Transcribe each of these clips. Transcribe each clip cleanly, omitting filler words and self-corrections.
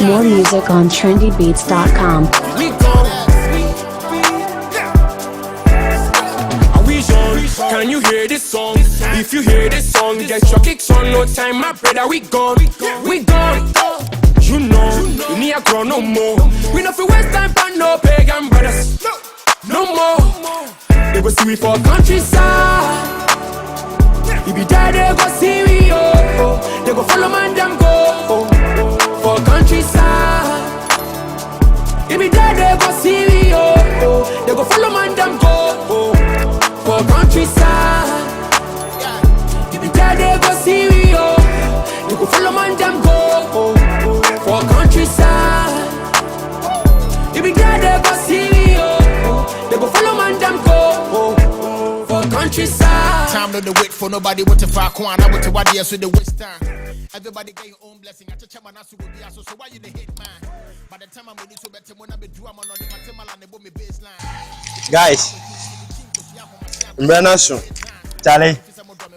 More music on trendybeats.com. Can you hear this song? If you hear this song, get your kicks on. No time, my brother, we gone. We gone. You know, we need a grow no more. We not for waste time, but no pagan brothers. No more. They go see we for countryside. You be there, they go see we, oh. They go follow man, them go for countryside. You be there, they go see we, oh. They go follow man, them go for countryside. You be there, they go see we, oh. They go follow man, them go for countryside. You be there, they go see we, oh. They go follow man, them go for countryside. Time no the wait for nobody. What if I can't? I want to what the the waste time. Everybody get your own blessing. I touch my nasu will be so why you the hate man? By the time I'm ready to better when I be do I'm on the material and the baseline. Guys, Charlie,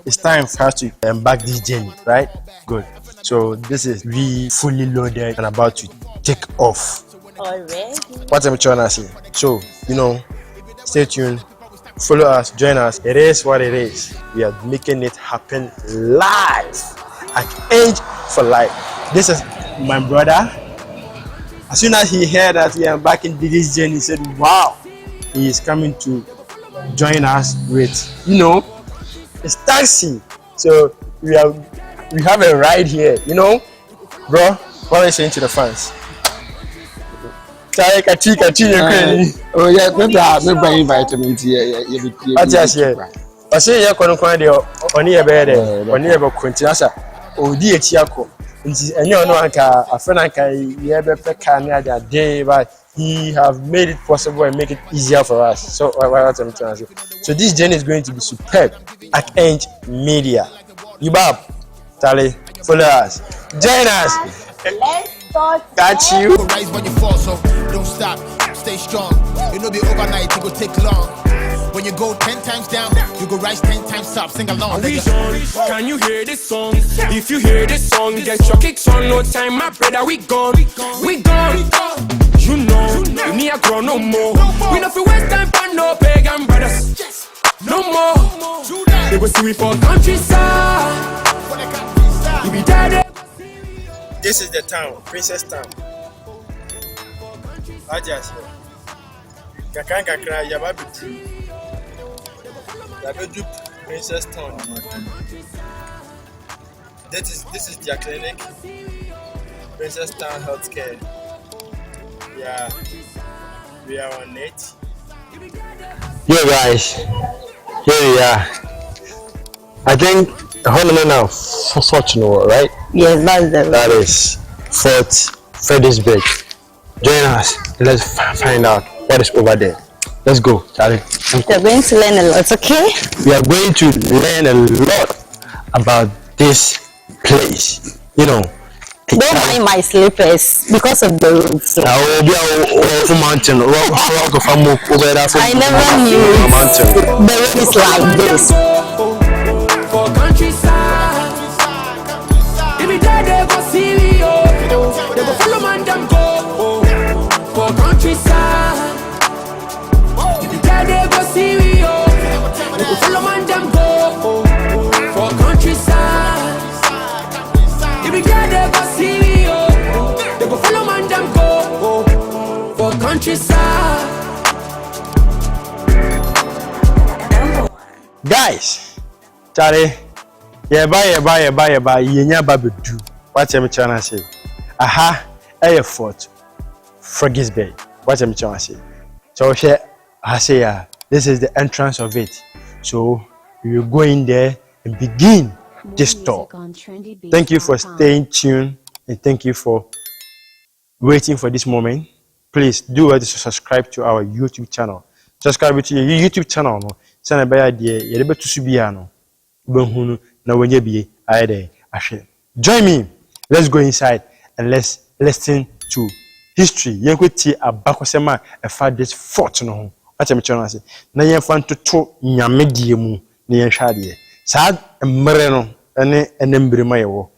it's time for us to embark this journey, right? Good. So this is we fully loaded and about to take off. Already. What I'm trying to say. So, stay tuned, follow us, join us. It is what it is. We are making it happen live. At Age for Life. This is my brother. As soon as he heard that we are embarking this journey, he said, wow, he is coming to join us with, it's taxi. So we have a ride here, bro. What are you saying to the fans? Oh yeah, maybe invite him into here. I say you're going to only a bed, only a continuous. Oh, dear Chiako. And you know, a friend but he have made it possible and make it easier for us. So what I'm trying to say. So this journey is going to be superb at Enge Media. Yubab, Tali, follow us. Join us. Let's start. Got you. Rise when you fall, so don't stop. Stay strong. You know, be overnight, it will take long. When you go 10 times down, you go rise 10 times up. Sing along. Can you hear this song? If you hear this song, get your kicks on. No time, my brother, we gone. We gone. You know, we need a grow no more. We not for waste time, but no pagan brothers. No more. They go see we for countryside. You be there. This is the town, Princess Town. Ajas. Kakra Yababitu. Yabedu Princess Town. This is their clinic. Princess Town Healthcare. Yeah, we are on it. Yo guys, here we are. I think how many now? Fort, right? Yes, that is Fort Fredericksburg. Join us. Let's find out what is over there. Let's go, Charlie. We're going to learn a lot, okay? We are going to learn a lot about this place. Don't mind my slippers because of the roof. I never knew the road is like this. For countryside, if you there, they go see me, oh. They go follow man, them go for countryside. If you there, they go see me, oh. They go follow man, them go for countryside. If you there, they go see me, oh. They go follow man, them go for countryside. Guys, Charlie, yenya babedu. What am I trying to say? Aha, Fort Fredericksburg. What am I trying to say? So here, I say, this is the entrance of it. So we will go in there and begin this tour. Thank you for staying tuned and thank you for waiting for this moment. Please do well to subscribe to our YouTube channel. Subscribe to your YouTube channel. No, send a bad idea. You're able to subiano. Join me. Let's go inside and let's listen to history. You could see a bakosema a father's fort. No, what I'm trying to say. Na yen fan to nyamediemu ni yen shade. Sad mereno any embrema yewo.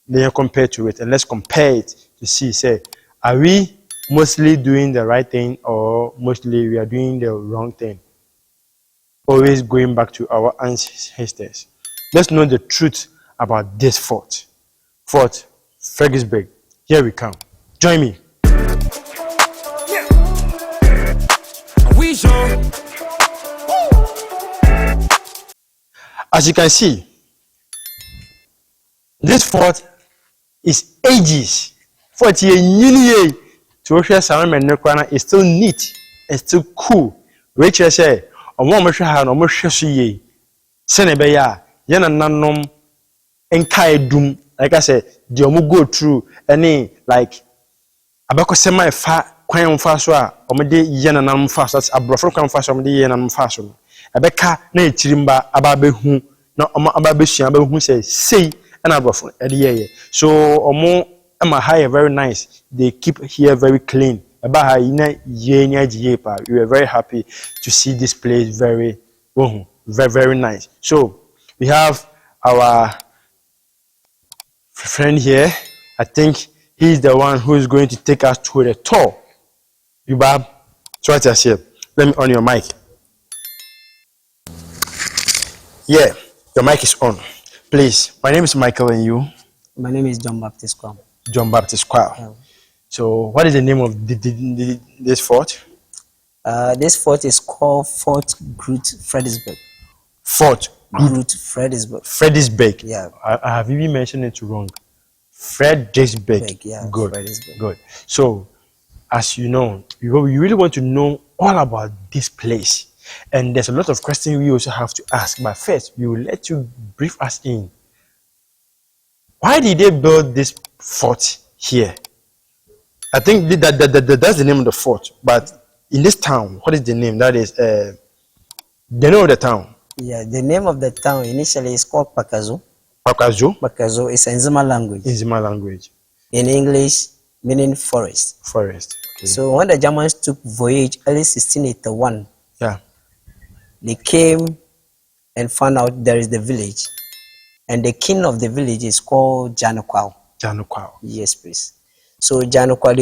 Then compare to it, and let's compare it to see, say, are we mostly doing the right thing or mostly we are doing the wrong thing? Always going back to our ancestors. Let's know the truth about this fort. Fort Fredericksburg. Here we come. Join me. As you can see, this fort is ages. 40 years to share some is still neat and still cool. Which I say, on one measure, no more sheshy. Senebeya, Yana Nanom, and Kai Doom. Like I said, the omu go through any like abako semi fat, quam faswa, or mede Yana Nam fast, that's a brofro come fast on the Yanam fashion. Abeka, nay chirimba, ababe who, not ababe who say, say, and abrofro at the year. So, or more. Ama high very nice. They keep here very clean. We were very happy to see this place very, very nice. So we have our friend here. I think he's the one who is going to take us to the tour. You Bob, try to say. Let me on your mic. Yeah, your mic is on. Please, my name is Michael, and you? My name is John Baptist Kwam. John Baptist Kwam. Yeah. So, what is the name of this fort? This fort is called Fort Fredericksburg. Fort Fredericksburg. Fredericksburg. Yeah. I have even mentioned it wrong. Fredericksburg. Yeah. Good. Fredericksburg. Good. So, as you know, you really want to know all about this place. And there's a lot of questions we also have to ask. But first, we will let you brief us in. Why did they build this fort here? I think that's the name of the fort. But in this town, what is the name? That is the name of the town. Yeah, the name of the town initially is called Pakazo. Pakazo? Pakazo is Nzima language. Nzima language. In English, meaning forest. Forest. Okay. So when the Germans took voyage early 1681, yeah, they came and found out there is the village. And the king of the village is called Janukwao. Janukwao. Yes, please. So Janukwao,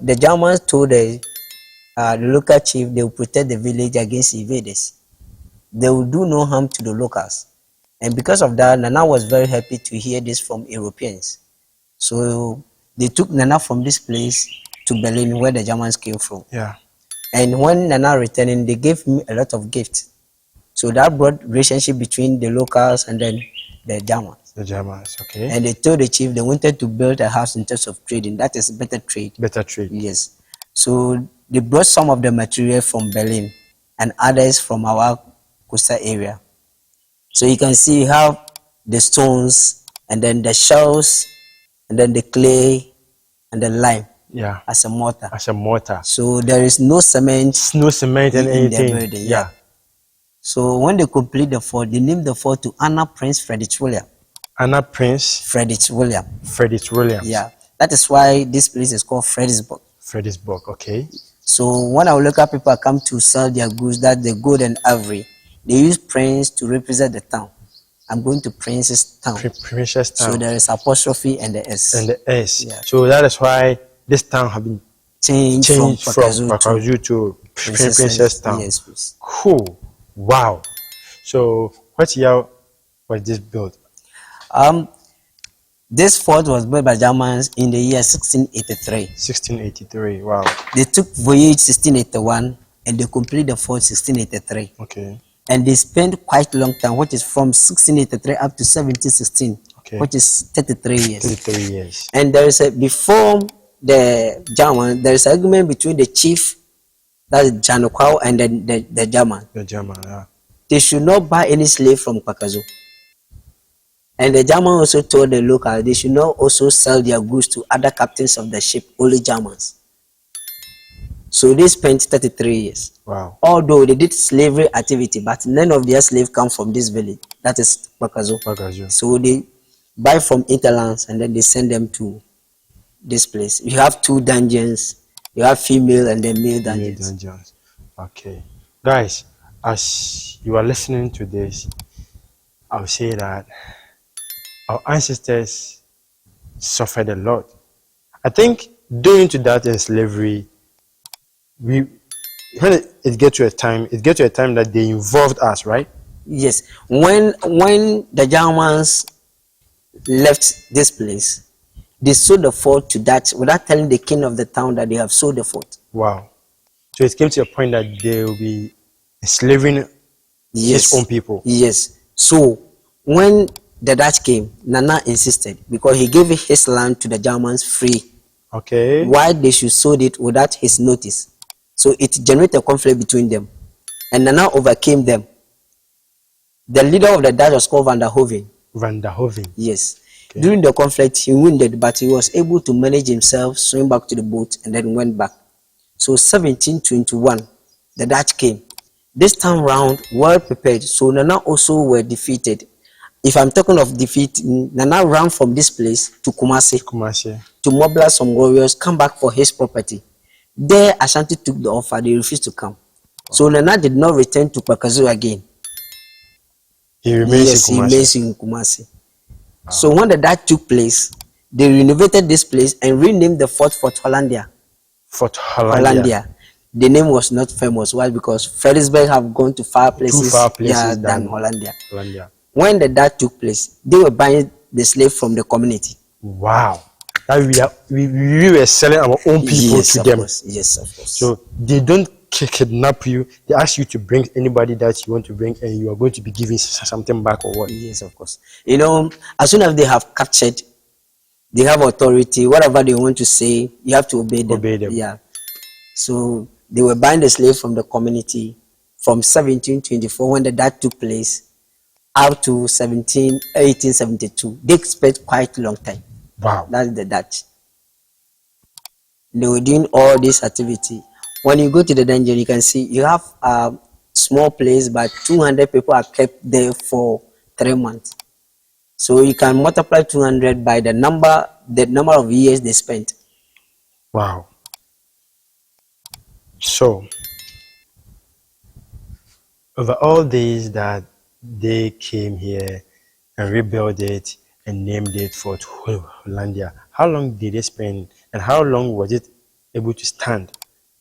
the Germans told the local chief they will protect the village against invaders. They will do no harm to the locals. And because of that, Nana was very happy to hear this from Europeans. So they took Nana from this place to Berlin, where the Germans came from. Yeah. And when Nana returned, they gave me a lot of gifts. So that brought relationship between the locals and then the Germans. The Germans, okay. And they told the chief they wanted to build a house in terms of trading. That is better trade. Better trade. Yes. So they brought some of the material from Berlin and others from our coastal area. So you can see you have the stones and then the shells and then the clay and the lime. Yeah. As a mortar. As a mortar. So there is no cement. No cement and anything. The building, yeah. So when they complete the fort, they named the fort to honor Prince Frederick William. Honor Prince Frederick William. Frederick William. Yeah. That is why this place is called Fredericksburg. Fredericksburg, okay. So when our local people come to sell their goods, that the gold and ivory, they use Prince to represent the town. I'm going to Prince's town. Prince's town. So there is apostrophe and the S. And the S. Yeah. So that is why this town has been changed from Pakazu to Princess Town. Yes, please. Cool. Wow. So what year was this built? This fort was built by Germans in the year 1683. 1683. Wow. They took voyage 1681 and they completed the fort 1683. Okay. And they spent quite a long time, which is from 1683 up to 1716, okay, which is 33 years. 33 years. And there is before the German, there is an argument between the chief, that is Janukwao, and the German. The German, yeah. They should not buy any slave from Pakazu. And the German also told the local they should not also sell their goods to other captains of the ship, only Germans. So they spent 33 years. Wow. Although they did slavery activity, but none of their slaves come from this village. That is Pakazu. Pakazu. So they buy from interlands and then they send them to this place. You have two dungeons. You have female and then male dungeons. Okay. Guys, as you are listening to this, I'll say that our ancestors suffered a lot. I think due to that in slavery, when it get to a time that they involved us, right? Yes. When the Germans left this place, they sold the fort to Dutch without telling the king of the town that they have sold the fort. Wow. So it came to a point that they will be enslaving his own people. Yes. So when the Dutch came, Nana insisted because he gave his land to the Germans free. Okay. Why they should sold it without his notice. So it generated a conflict between them. And Nana overcame them. The leader of the Dutch was called Van der Hoven. Van der Hoven. Yes. Okay. During the conflict, he wounded, but he was able to manage himself, swim back to the boat, and then went back. So 1721, the Dutch came. This time round, well prepared. So Nana also were defeated. If I'm talking of defeat, Nana ran from this place to Kumasi to mobilize some warriors, come back for his property. There, Ashanti took the offer. They refused to come. So Nana did not return to Kwakazu again. He remains in Kumasi. So when the Dutch took place, they renovated this place and renamed the fort Fort Hollandia. Fort Hollandia. The name was not famous. Why? Because Friedricksburg have gone to far places, than Hollandia. When the Dutch took place, they were buying the slave from the community. Wow. That we were selling our own people to them. Yes, of course. So they don't kidnap you. They ask you to bring anybody that you want to bring, and you are going to be giving something back or what? Yes, of course. You know, as soon as they have captured, they have authority. Whatever they want to say, you have to obey them. Yeah. So they were buying the slave from the community from 1724 when the Dutch took place up to 1872. They spent quite a long time. Wow. That's the Dutch. They were doing all this activity. When you go to the dungeon, you can see you have a small place, but 200 people are kept there for 3 months. So you can multiply 200 by the number of years they spent. Wow. So, over all days that they came here and rebuilt it and named it Fort Hollandia, how long did they spend and how long was it able to stand?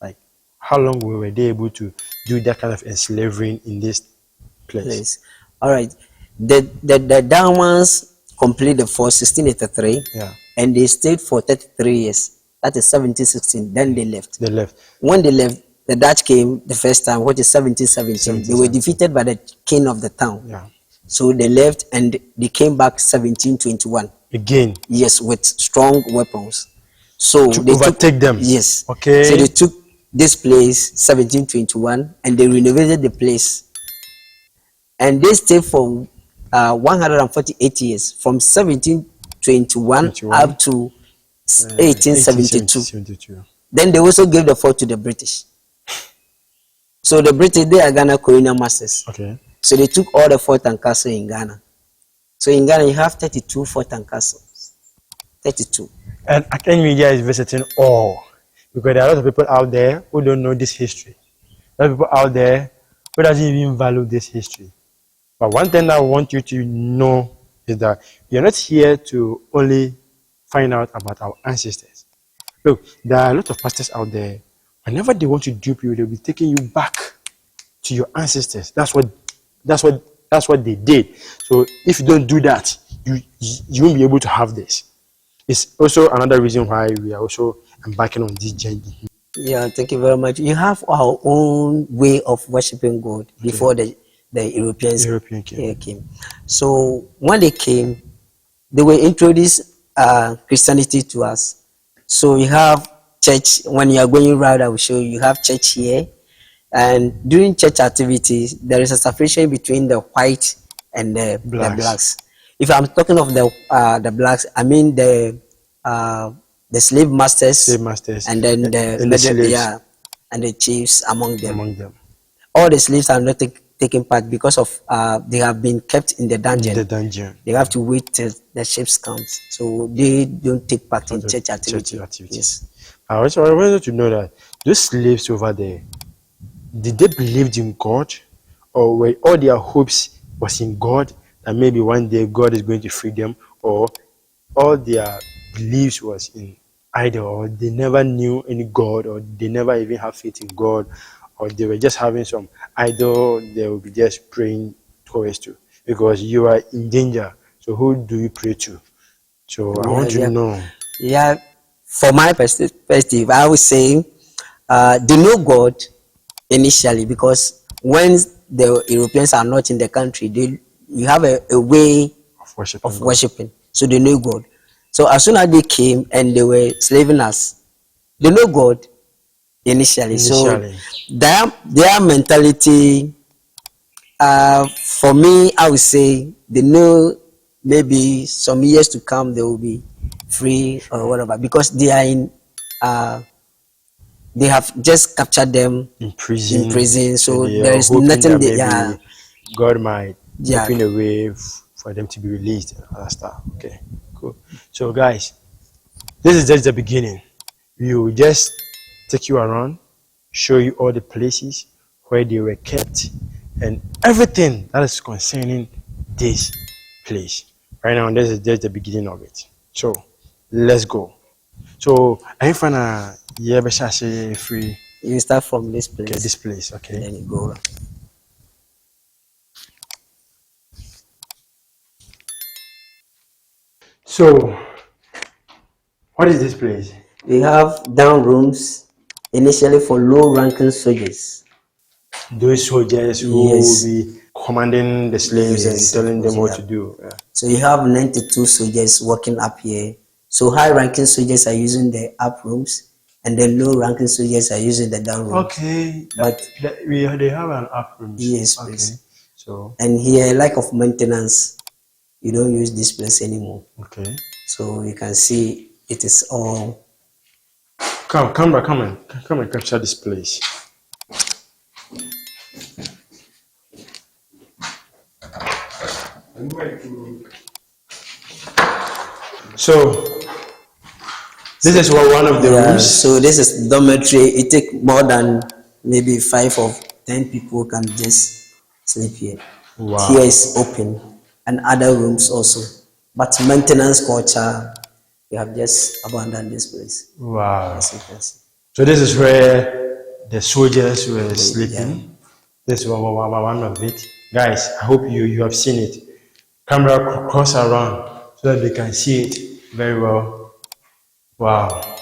Like, how long were they able to do that kind of enslaving in this place? All right. The Daumans completed the fort 1683, and they stayed for 33 years. That is 1716. Then they left. When they left, the Dutch came the first time, which is 1717. They were defeated by the king of the town. So they left and they came back 1721. Again? Yes, with strong weapons. So to they overtake them? Yes. Okay. So they took this place 1721 and they renovated the place. And they stayed for 148 years, from 1721 up to 1872. Then they also gave the fort to the British. So the British, they are Ghana colonial masters. Okay. So they took all the fort and castle in Ghana. So in Ghana, you have 32 fort and castles. 32. And Aken Media is visiting all, because there are a lot of people out there who don't know this history. There are people out there who doesn't even value this history. But one thing I want you to know is that we are not here to only find out about our ancestors. Look, there are a lot of pastors out there. Whenever they want to dupe you, they'll be taking you back to your ancestors. That's what they did. So if you don't do that, you won't be able to have this. It's also another reason why we are also embarking on this journey. Yeah, thank you very much. You have our own way of worshiping God before the Europeans came. So when they came, they were introduced Christianity to us. So you have church. When you are going around, I will show you have church here. And during church activities, there is a separation between the white and the blacks. If I'm talking of the blacks, I mean the slave masters, and then the slaves, and the chiefs among them. All the slaves are not taking part because of they have been kept in the dungeon. They have to wait till the ships comes, so they don't take part in church activities. Yes. I wanted to know that those slaves over there, did they believe in God, or were all their hopes was in God, that maybe one day God is going to free them, or all their beliefs was in idol, or they never knew any God, or they never even have faith in God, or they were just having some idol they will be just praying towards to, because you are in danger. So who do you pray to? So I want to know. Yeah, for my perspective, I would say they know God initially, because when the Europeans are not in the country, you have a way of worshiping. So they know God. So as soon as they came and they were slaving us, they know God initially. So their mentality, for me, I would say they know maybe some years to come they will be free or whatever, because they are in they have just captured them in prison. So there is nothing that God might open a way for them to be released and other stuff. Okay, cool. So guys, this is just the beginning. We will just take you around, show you all the places where they were kept and everything that is concerning this place. Right now, this is just the beginning of it. So let's go. So I find free. You start from this place. Okay, this place. Okay. And then you go. So, what is this place? We have down rooms initially for low-ranking soldiers. Those soldiers who will be commanding the slaves and telling them what to do. Yeah. So you have 92 soldiers working up here. So high-ranking soldiers are using the up rooms, and then low-ranking soldiers are using the down rooms. Okay, but they have an up room. Yes, okay. Please. So and here, lack of maintenance, you don't use this place anymore. Okay. So you can see it is all. Come and capture this place. So this is one of the rooms. So this is dormitory. It takes more than maybe 5 or 10 people can just sleep here. Wow. Here is open, and other rooms also. But maintenance culture, we have just abandoned this place. Wow. So this is where the soldiers were sleeping. Yeah. This is one of it. Guys, I hope you have seen it. Camera cross around so that they can see it very well. Wow.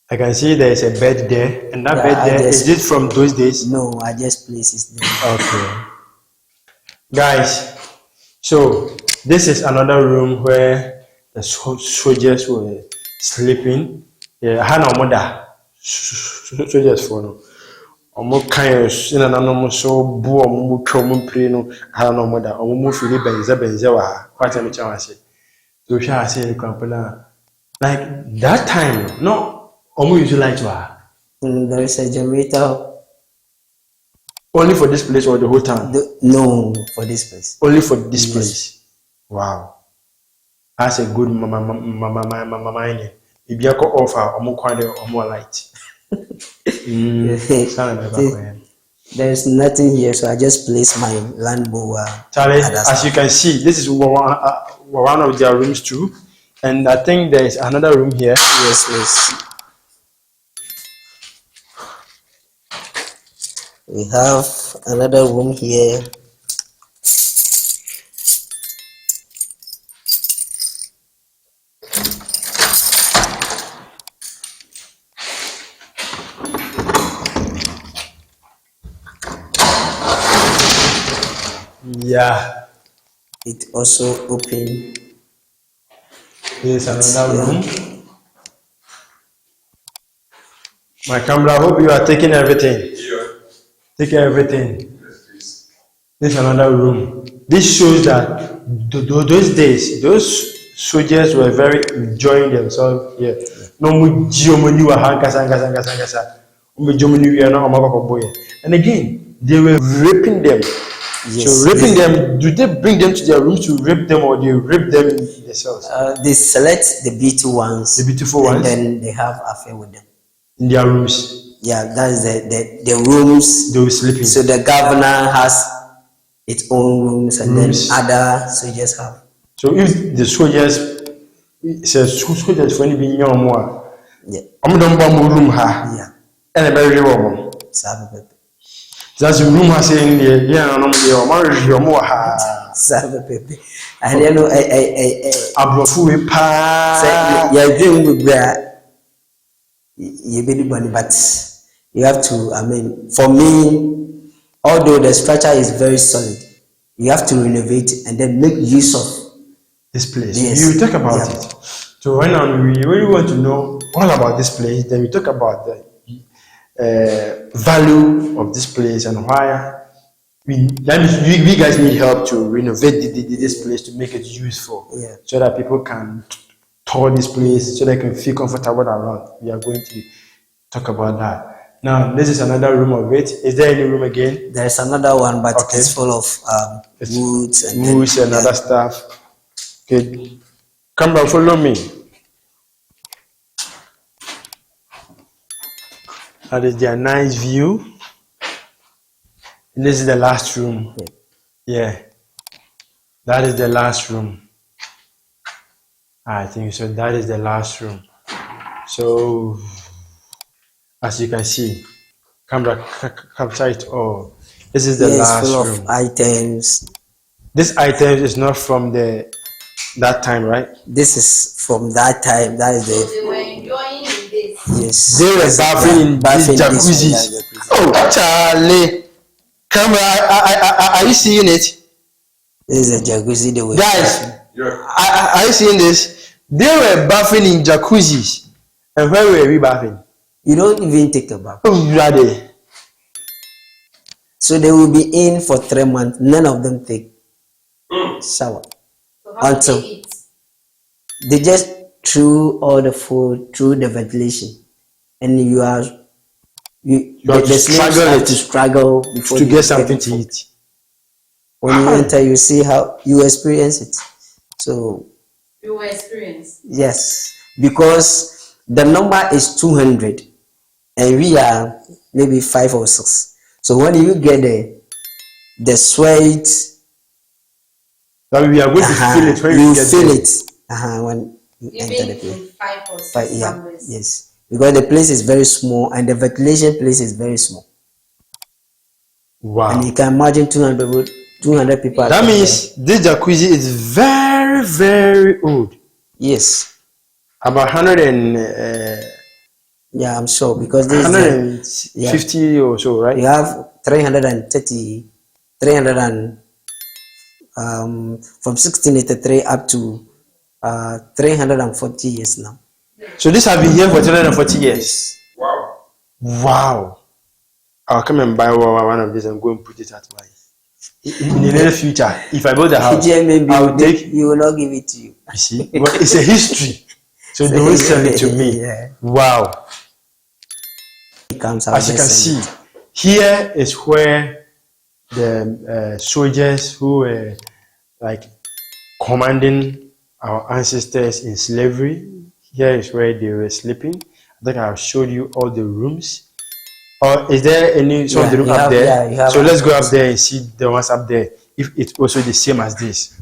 I can see there is a bed there, and that bed there, is it from those days? No, I just placed it there. Okay. Guys, so this is another room where the soldiers were sleeping. Yeah, I had no mother. Soldiers for no. Omo kind in an anomo so boo omo twom pre no had no mother. Omo fili benze wa. What am I say? So shall say the like that time, no. Omo usually like to there is a generator. Only for this place or the whole town? No, for this place. Only for this place. Wow. That's a good mining. If you go offer or more light. There is nothing here, so I just placed my land mower. Charlie, as you can see, this is one of their rooms too. And I think there is another room here. Yes. We have another room here. Yeah. It also open. Here's another room. My camera, I hope you are taking everything. Taking everything. This is another room. This shows that those days, those soldiers were very enjoying themselves here. And again, they were raping them Yes. So raping them, do they bring them to their rooms to rape them, or they rape them in their cells? They select the beautiful ones. The beautiful ones? And then they have affair with them. In their rooms? Yeah, that is the rooms. They will be sleeping. So the governor has its own rooms, and then other soldiers have. So if the soldiers, says soldiers when you be young more, yeah, I'm don't bomb room ha. Yeah. And a very warm. That's the room has saying the yeah, no marriage your more ha. Sabe pepe. And you know abrofu pa. Yeah, dream where you be money, but you have to. I mean, for me, although the structure is very solid, you have to renovate and then make use of this place. Yes. You talk about it. So right now we really want to know all about this place. Then we talk about the value of this place and why we guys need help to renovate this place to make it useful. Yeah. So that people can tour this place, so they can feel comfortable around. We are going to talk about that. Now, this is another room of it. Is there any room again? There's another one, but it's full of woods and other stuff. Okay, come back, follow me. That is their nice view. And this is the last room. Yeah, that is the last room. I think so. That is the last room. So, as you can see, camera capture it all. This is the last full room. Of items. This item is not from that time, right? This is from that time. That is the. They were enjoying in this. Yes. They were bathing in this jacuzzi. Oh, Charlie! Camera, are you seeing it? This is a jacuzzi. They were. Guys, are you seeing this? They were bathing in jacuzzis. And where were we bathing? You don't even take a bath. Oh, ready. So they will be in for 3 months. None of them take shower. So how Until do they eat? they just threw all the food through the ventilation, and you have to struggle before to you get something to eat. When you enter, you see how you experience it. So You were experienced. yes, because the number is 200, and we are maybe 5 or 6. So when you get the sweat, That we are going to feel it when you we get feel there. it when you enter the Even place. in 5 or 6 But yeah, somewhere. yes, because the place is very small and the ventilation place is very small. Wow. And you can imagine 200 people. That means this jacuzzi is very, very old. Yes. About 100 and Yeah, I'm sure because this 150 or so, right? you have 330, 300 and from 1683 up to 340 years now. So this has been here for 340 years. Wow. I'll come and buy one of these and go and put it at my. In the near future, if I build a house, I'll take. He will not give it to you. You see, but it's a history, so they will sell it to me. Yeah. Wow. As you can see, here is where the soldiers who were like commanding our ancestors in slavery. Here is where they were sleeping. I think I've showed you all the rooms. Or is there any some of the room up there? Yeah, so let's go up there and see the ones up there. If it's also the same as this.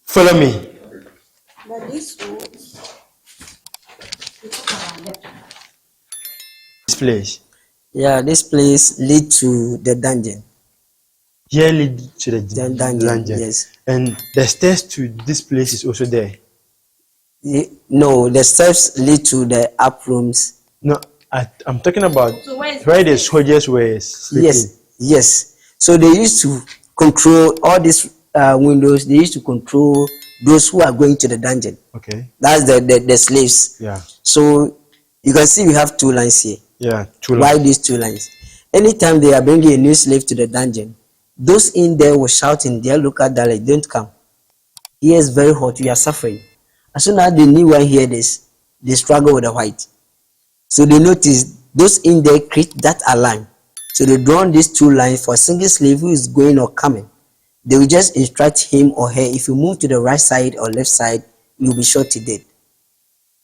Follow me. But this Place. Yeah, this place lead to the dungeon. Here lead to the dungeon. Yes. And the stairs to this place is also there. No, the steps lead to the up rooms. No, I'm talking about So where the soldiers were sleeping. Yes. So they used to control all these windows. They used to control those who are going to the dungeon. Okay. That's the slaves. Yeah. So you can see we have 2 lines here. Yeah. 2 lines. Why these 2 lines? Anytime they are bringing a new slave to the dungeon, those in there will shout in their local dialect, "Don't come. Here is very hot. We are suffering." As soon as the new one hear this, they struggle with the white. So they notice those in there create that alarm. So they drawn these two lines for a single slave who is going or coming. They will just instruct him or her, if you move to the right side or left side, you'll be shot to death.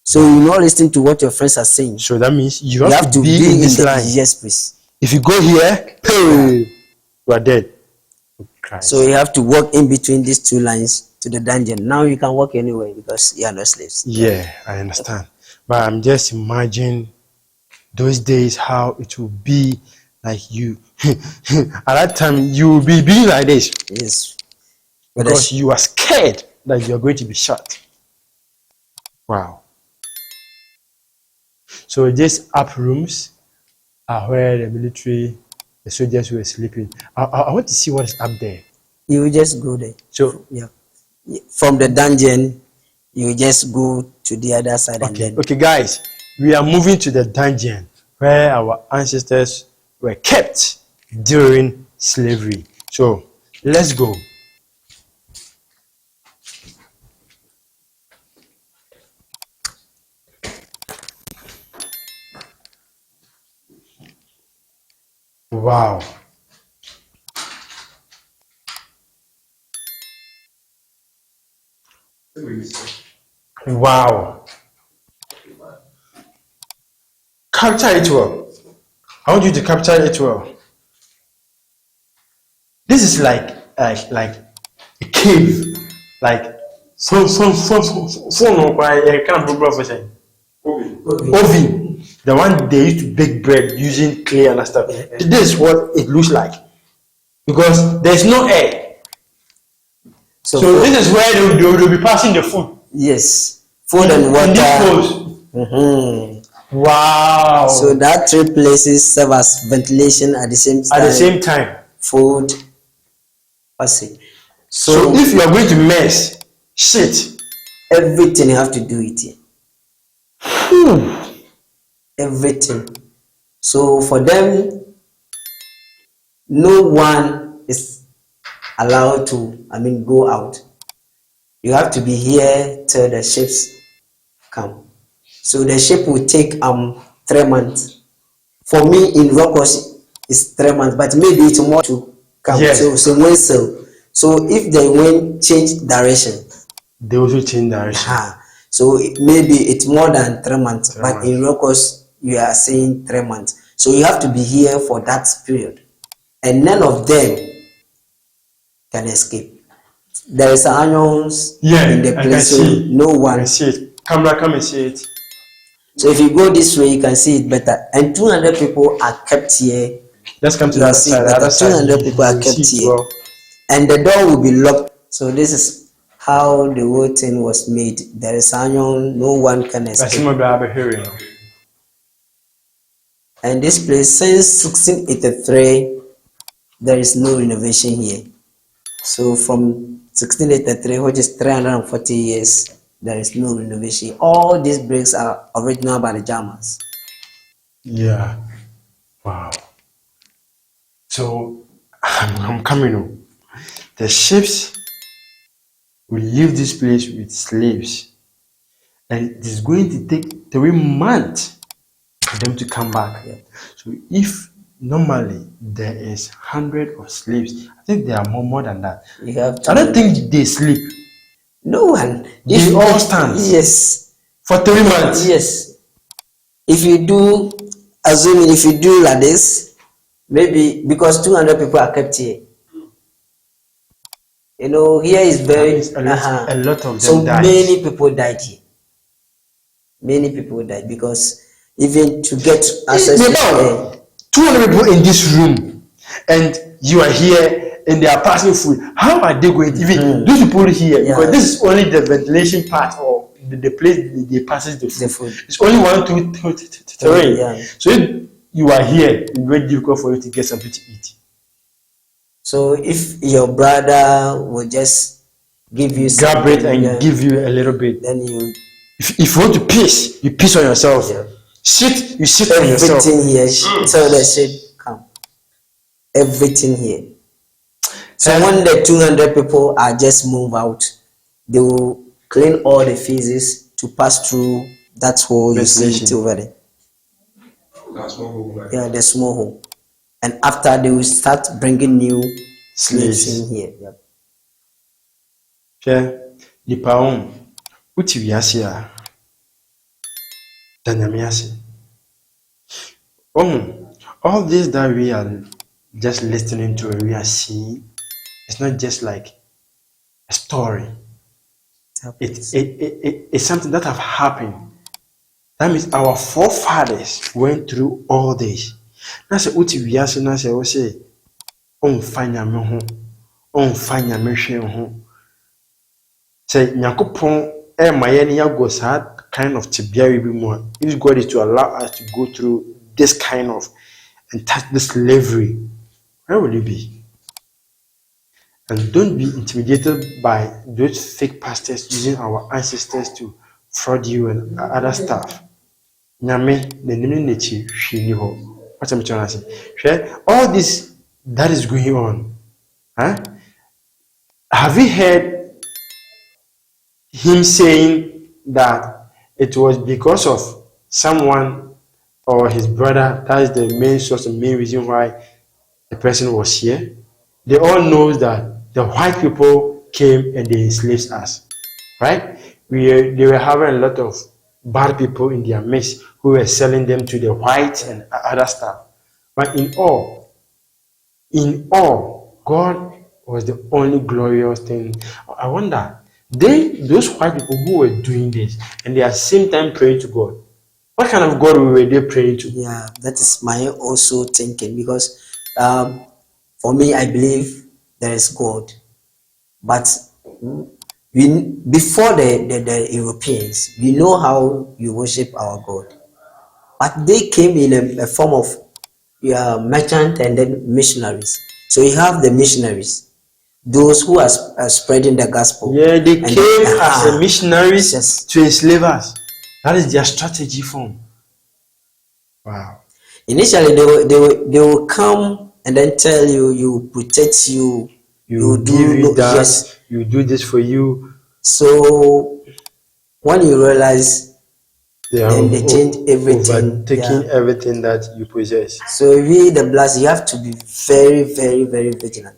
So you not listen to what your friends are saying. So that means you You have to be in this line. Yes, please. If you go here, hey, you are dead. Christ. So you have to walk in between these two lines to the dungeon. Now you can walk anywhere because you are not slaves. Yeah, I understand. But I'm just imagining those days how it will be like you. At that time, you will be being like this. Yes. Because you are scared that you are going to be shot. Wow. So these up rooms are where the military, the soldiers were sleeping. I want to see what is up there. You will just go there. So yeah, from the dungeon, you just go to the other side. Okay, okay, guys, we are moving to the dungeon where our ancestors were kept during slavery. So let's go. Wow. Wow. Capture it well. I want you to capture it well. This is like a cave, like some kind of profession. Oven. The one they used to bake bread using clay and stuff. This is what it looks like because there's no air. So this is where they will be passing the food. Yes, food and water. Wow. So that three places serve as ventilation at the same time. At the same time. Food. Passing. So if you are going to mess, shit. Everything you have to do it here. Everything. So for them, no one is allowed to, go out. You have to be here till the ships come. So the ship will take 3 months. For me in Rocos it's 3 months, but maybe it's more to come. Yes. So wind sail. So if the wind change direction, they also change direction. So maybe it's more than 3 months. But in Rocos you are saying 3 months. So you have to be here for that period. And none of them can escape. There is onions in the place, so no one. I see it. Camera, come and see it. So if you go this way, you can see it better. And 200 people are kept here. Let's come to the other side. The other 200 people are kept here. Well. And the door will be locked. So this is how the whole thing was made. There is onion, no one can escape. And this place, since 1683, there is no renovation here. So from 1683, which is 340 years, there is no renovation. All these bricks are original by the Germans. Yeah. Wow. So I'm coming home. The ships will leave this place with slaves, and it is going to take 3 months for them to come back. Yeah. So if normally there is 100 of slaves, I think there are more than that. I don't think they sleep. No one. They all stand. Yes. For 3 months. Yes. If you do, assuming if you do like this, maybe because 200 people are kept here. Here is very a lot of them so died. Many people died here. Many people died because even to get access to 200 people in this room, and you are here and they are passing food. How are they going to even those people here? Yeah. Because this is only the ventilation part or the place they passes the food. It's only 1, 2, 3. Yeah. So if you are here, it's very difficult for you to get something to eat. So if your brother will just give you grab it and give you a little bit, then you. If you want to piss, you piss on yourself. Yeah. Shit, you shit on yourself. Everything here, so the shit come. Everything here. So when the 200 people are just move out, they will clean all the feces to pass through that hole you see it over there. That small hole, right? Yeah, the small hole. And after they will start bringing new slaves in here. Yep. Share the pound. Uti viasia. Danyamiasi. All this that we are just listening to, we are seeing, it's not just like a story. It's something that have happened. That means our forefathers went through all this. Na se uti wiase na se wo se onfanya me ho, onfanya me hwe ho. Say Nyakopon e maye ne yago sa kind of tibia bi mu. If God is to allow us to go through this kind of and touch this slavery, where will you be? And don't be intimidated by those fake pastors using our ancestors to fraud you and other stuff. Nyame the nechi hwini ho. What am I trying to say? All this that is going on. Huh? Have you heard him saying that it was because of someone or his brother? That is the main source and main reason why the person was here. They all know that the white people came and they enslaved us, right? They were having a lot of bad people in their midst who were selling them to the whites and other stuff. But in all, God was the only glorious thing. I wonder, those white people who were doing this and they at the same time praying to God, what kind of God were they praying to? Yeah, that is my also thinking, because for me, I believe there is God. But before the Europeans, we know how you worship our God. But they came in a form of merchant and then missionaries. So you have the missionaries, those who are spreading the gospel. Yeah, they came as missionaries to enslave us. That is their strategy form. Wow. Initially, they will come and then tell you, you protect you, you do that, yes. You do this for you. So when you realize, then they change everything, taking everything that you possess. So we the blacks, you have to be very, very, very vigilant.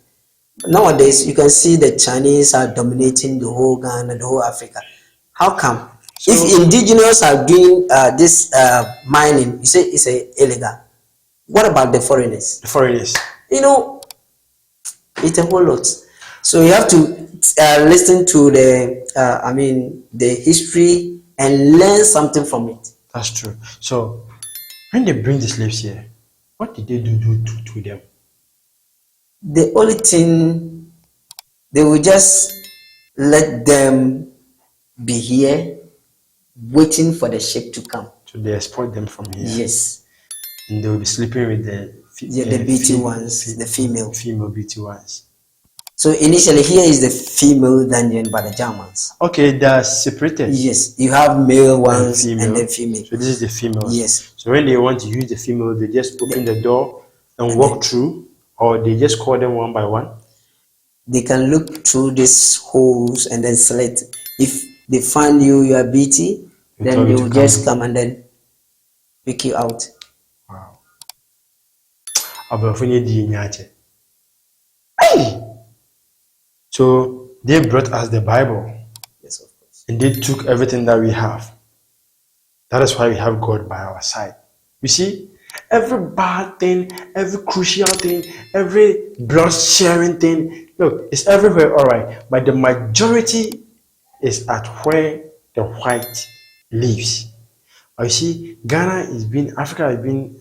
Nowadays, you can see the Chinese are dominating the whole Ghana, the whole Africa. How come? So, if indigenous are doing this mining, you say it's illegal. What about the foreigners? The foreigners. You know, it's a whole lot. So you have to listen to the history and learn something from it. That's true. So when they bring the slaves here, what did they do to them? The only thing, they will just let them be here, waiting for the ship to come. So they export them from here. Yes. And they will be sleeping with the BT ones, the female BT ones. So initially here is the female dungeon by the Germans. Okay, they are separated. Yes, you have male ones and then female. So this is the female. Yes. So when they want to use the female, they just open the door and walk through, or they just call them one by one. They can look through these holes and then select. If they find you are BT, then they will just come and then pick you out. Wow. Hey! So they brought us the Bible. Yes, of course. And they took everything that we have. That is why we have God by our side. You see, every bad thing, every crucial thing, every blood-sharing thing, look, it's everywhere, all right. But the majority is at where the white lives. But you see, Africa has been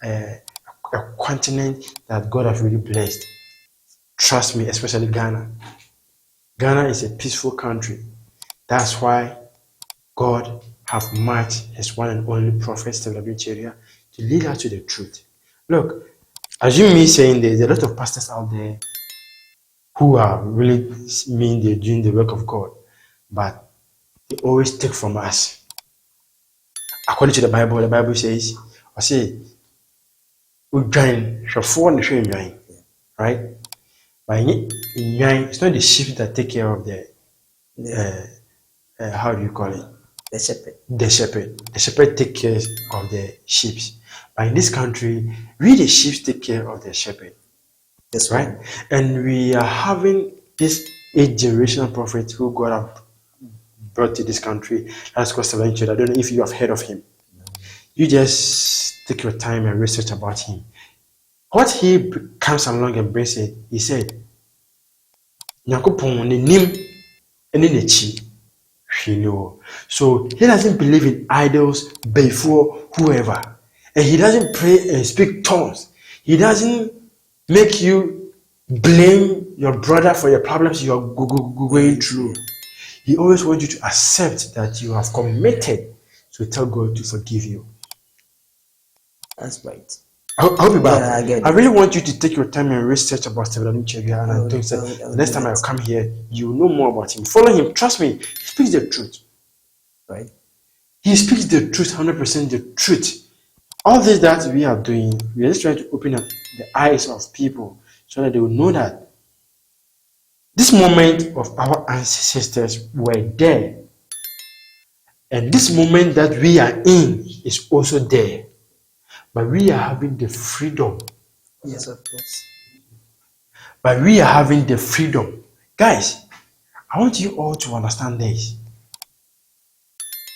a continent that God has really blessed. Trust me, especially Ghana. Ghana is a peaceful country. That's why God have marked his one and only prophet, to lead us to the truth. Look, assume me saying there's a lot of pastors out there who are really mean they're doing the work of God, but they always take from us. According to the Bible says, I say, we join, right? But it's not the sheep that take care of the how do you call it? The shepherd. The shepherd. The shepherd take care of the sheep. But in this country, we the sheep take care of the shepherd. That's Right? And we are having this 8th-generation prophet who God have brought to this country. That's called Enslaved. I don't know if you have heard of him. You just take your time and research about him. What he comes along and brings it, he said, Nyakopon ne nim ene ne chi hwene. So he doesn't believe in idols before whoever. And he doesn't pray and speak tongues. He doesn't make you blame your brother for your problems you are going through. He always wants you to accept that you have committed to tell God to forgive you. That's right. I'll be back. Yeah, I really want you to take your time and research about Stephen Chevia. And I think that next time I come here, you know more about him. Follow him. Trust me. He speaks the truth. Right. He speaks the truth, 100% the truth. All this that we are doing, we are just trying to open up the eyes of people so that they will know that this moment of our ancestors were there. And this moment that we are in is also there. But we are having the freedom. Yes, of course. But we are having the freedom. Guys, I want you all to understand this.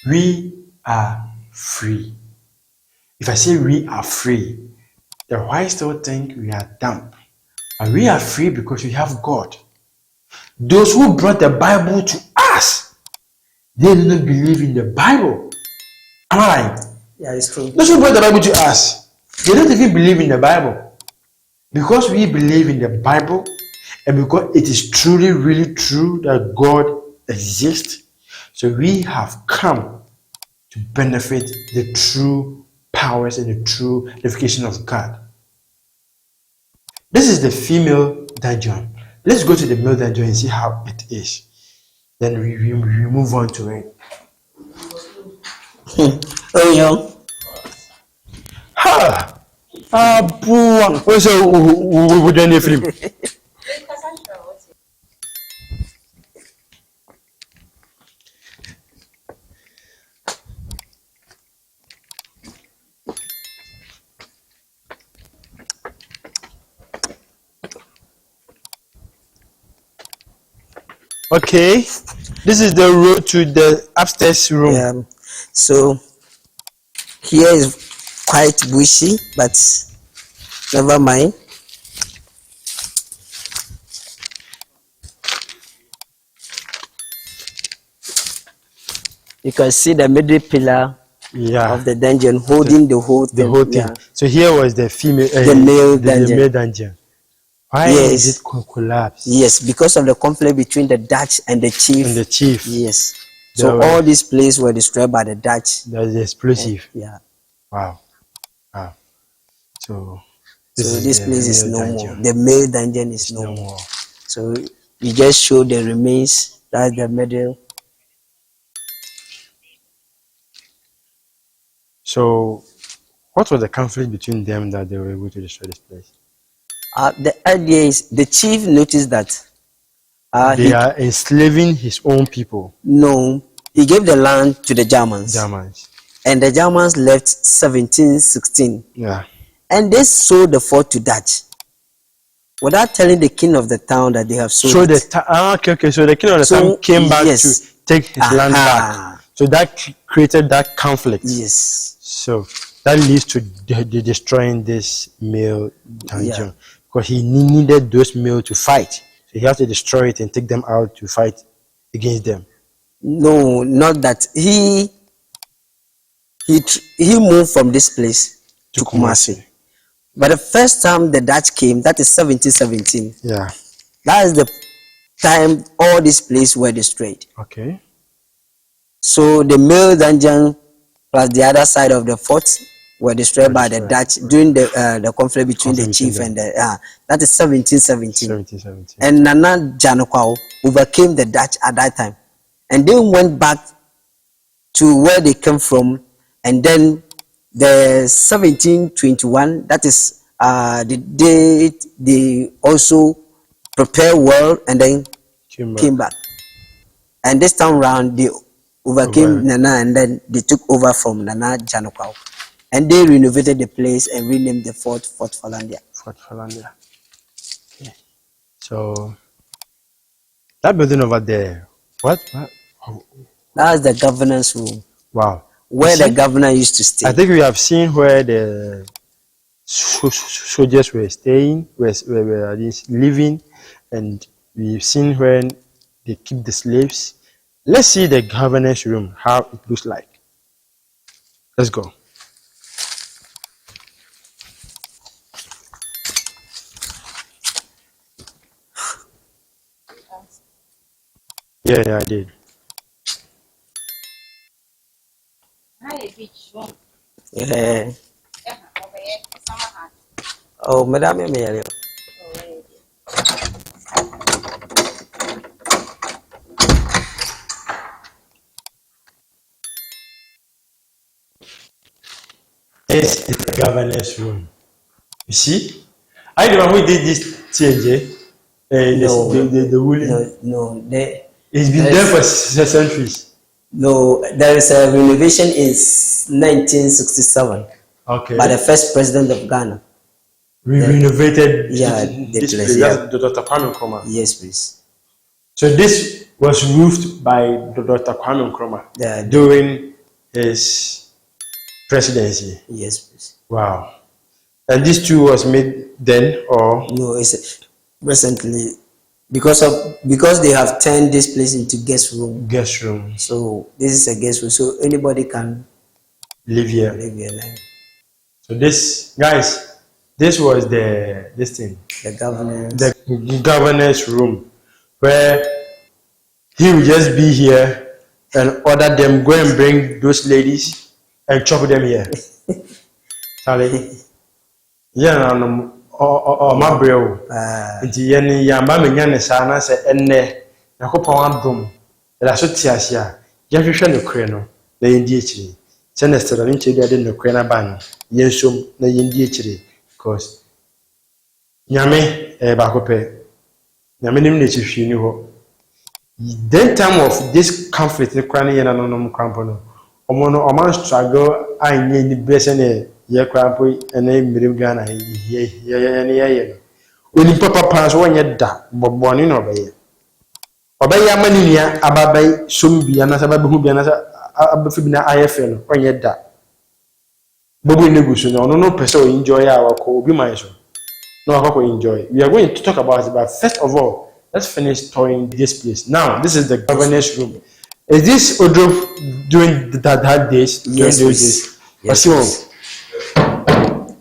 We are free. If I say we are free, the white still think we are dumb. And we are free because we have God. Those who brought the Bible to us, they do not believe in the Bible. Am I right? Yeah, it's true. Those who brought the Bible to us, they don't even believe in the Bible. Because we believe in the Bible, and because it is truly, really true that God exists, so we have come to benefit the true powers and the true edification of God. This is the female dungeon. Let's go to the male dungeon and see how it is. Then we move on to it. Oh, yeah. Ha! Boy. So, we done the film. Okay, this is the road to the upstairs room. Yeah. So here is quite bushy, but never mind. You can see the middle pillar of the dungeon holding the whole thing. The whole thing. Yeah. So here was the female, the male dungeon. The male dungeon. Why is it collapsed? Yes, because of the conflict between the Dutch and the chief. And the chief. Yes. So all these places were destroyed by the Dutch. That's the explosive. Yeah. Wow. Wow. So this place is no more. The male dungeon is no more. So we just show the remains. That's the middle. So what was the conflict between them that they were able to destroy this place? The idea is the chief noticed that they are enslaving his own people. No, he gave the land to the Germans. And the Germans left 1716. Yeah. And they sold the fort to Dutch without telling the king of the town that they have sold it. Okay. So the king of the town came back to take his land back. So that created that conflict. Yes. So that leads to destroying this male dungeon. Yeah. Because he needed those males to fight. So he has to destroy it and take them out to fight against them. No, not that. He moved from this place to Kumasi. But the first time the Dutch came, that is 1717. Yeah. That is the time all these places were destroyed. Okay. So the male dungeon plus the other side of the fort were destroyed by the Dutch during the conflict between the chief and the that is 1717. And Nana Janokwao overcame the Dutch at that time, and they went back to where they came from, and then the 1721, that is the date they also prepared well and then came back. And this time round they overcame Nana, and then they took over from Nana Janukau. And they renovated the place and renamed the fort Fort Falandia. Fort Falandia. Okay. So that building over there, what? Oh, That's the governor's room. wow. Where the governor used to stay. I think we have seen where the soldiers were staying, were living, and we've seen when they keep the slaves. Let's see the governor's room, how it looks like. Let's go. Yeah, I did. Yeah. Oh, Madame Emilio. This is the governor's room. You see? I the one who did this TNJ. The ruling. No. It's been there for centuries. No, there is a renovation in 1967 Okay. by the first president of Ghana. We renovated the this place, place. yeah. That's Dr. Kwame Nkrumah. Yes, please. So this was roofed by Dr. Kwame Nkrumah during his presidency. Yes, please. Wow. And this too was made then, or no? It's recently because they have turned this place into guest room. Guest room. So this is a guest room, so anybody can live here. Now. So this, guys, this was the governor's room, where he would just be here and order them go and bring those ladies and chop them here. Charlie, yeah, my bro. Nti yeni yamba menya ne sa na se enne yakopon adom ela so tiasia ya hwehwe ne kure no na yendi ekiri se ne stera ne nchedi ade ne kure na ban yensom na yendi ekiri because nyame ba kope nyame nim ne chihwi ni ho then time of this conflict ne kura ne yena no no krampo no omo no oman struggle anye ni bese ne ye krampo ene mirim Ghana ye oni papa so wonye da boboni no obeye amani nia ababai sombia na sababe hu bia na abafi bina ayefe no wonye da bobu negusu no no pese o enjoy our ko obi man so no akoko enjoy. We are going to talk about it, but first of all, let's finish touring this place. Now, this is the governor's room. Is this Odro during that days? Yes, during those days? Yes.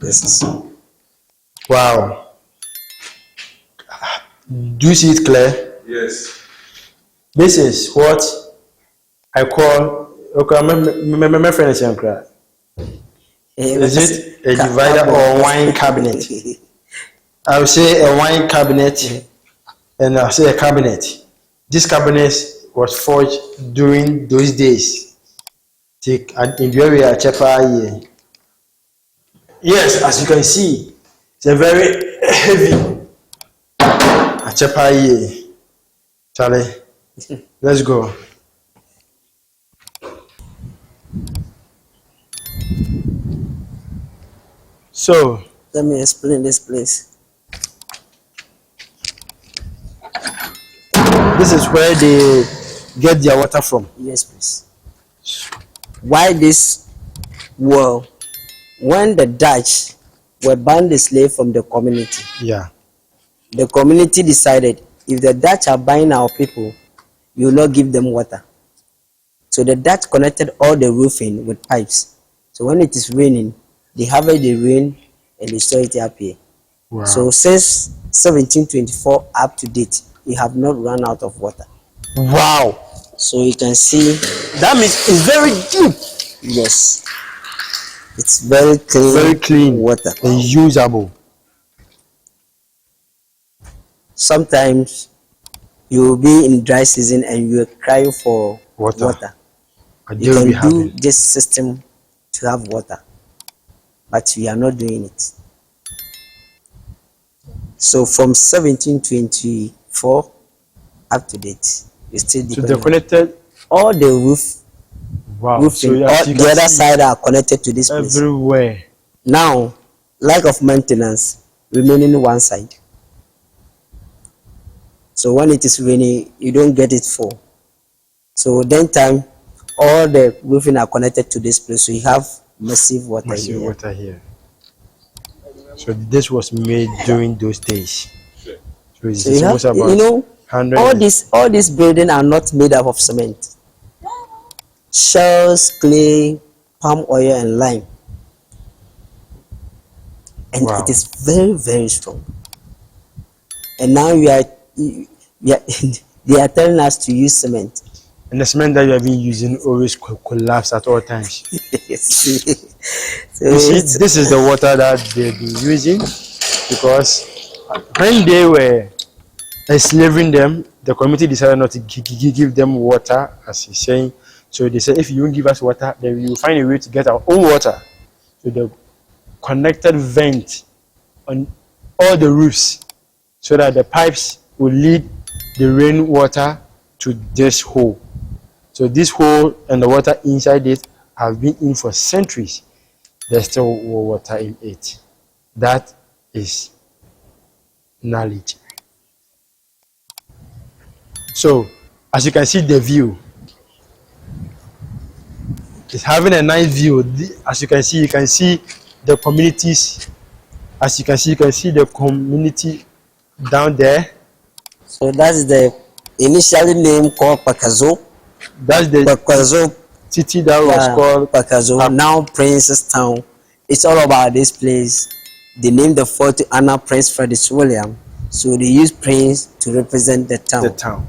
Yes. Wow. Do you see it clear? Yes. This is what I call, my friend is Yankra. Is it a divider or wine cabinet? I would say a wine cabinet, and I'll say a cabinet. This cabinet was forged during those days. Take in very cheaper. Yes, as you can see, it's a very heavy cheaper. Charlie, let's go. So let me explain this place. This is where they get their water from. Yes, please. Why this? Well, when the Dutch were banned the slave from the community, the community decided if the Dutch are buying our people, you will not give them water. So the Dutch connected all the roofing with pipes. So when it is raining, they harvest the rain and they store it up here. Wow. So since 1724 up to date, we have not run out of water. Wow. So you can see that means it's very deep. Yes. It's very clean water. And usable. Sometimes you will be in dry season and you are crying for water. You can do this system to have water, but we are not doing it. So from 1724 up to date, we still so they connected all the roof Wow. roofing. So, All as you the can other see, side are connected to this place. everywhere. Now, lack of maintenance remaining one side. So when it is raining, you don't get it full. So then time, all the roofing are connected to this place. So you have massive water Massive here. water here. So this was made during those days. So it's So you almost have, about you know, 100. all these buildings are not made up of cement. Shells, clay, palm oil, and lime. And Wow. it is very, very strong. And now they are telling us to use cement. And the cement that you have been using always collapse at all times. So You see, this is the water that they've been using, because when they were enslaving them, the community decided not to give them water, as he's saying. So they said, if you don't give us water, then we will find a way to get our own water. So they connected vents on all the roofs, so that the pipes will lead the rainwater to this hole. So this hole and the water inside it have been in for centuries. There's still water in it. That is knowledge. So, as you can see, the view, it's having a nice view. As you can see the communities. As you can see the community down there. So that's the initially name called Pakazo. That's the Pakazo city that was called Pakazo. Now Prince's Town. It's all about this place. They named the fort to honor Prince Frederick William. So they use Prince to represent the town. the town.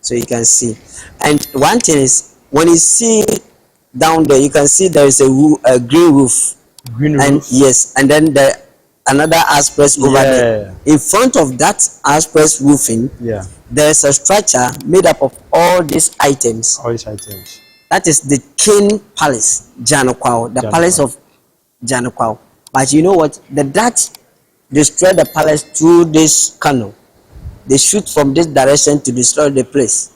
So you can see. And one thing is, when you see down there, you can see there is a green roof. Green And roof. yes, and then another aspress over there. In front of that aspress roofing, Yeah, there's a structure made up of all these items. all these items. That is the King Palace, Janokwao, the Janokwao. palace of Janokwao. But you know what? The Dutch destroyed the palace through this canal. They shoot from this direction to destroy the place.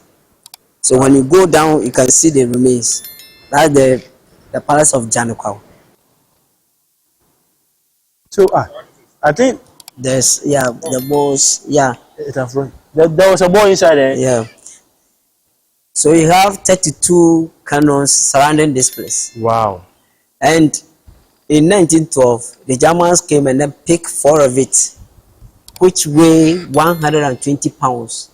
So when you go down, you can see the remains. That's the palace of Janokwao. So I think There's the walls, there was a ball inside there. yeah. So you have 32 cannons surrounding this place. Wow. And in 1912, the Germans came and then picked 4 of it, which weigh 120 pounds.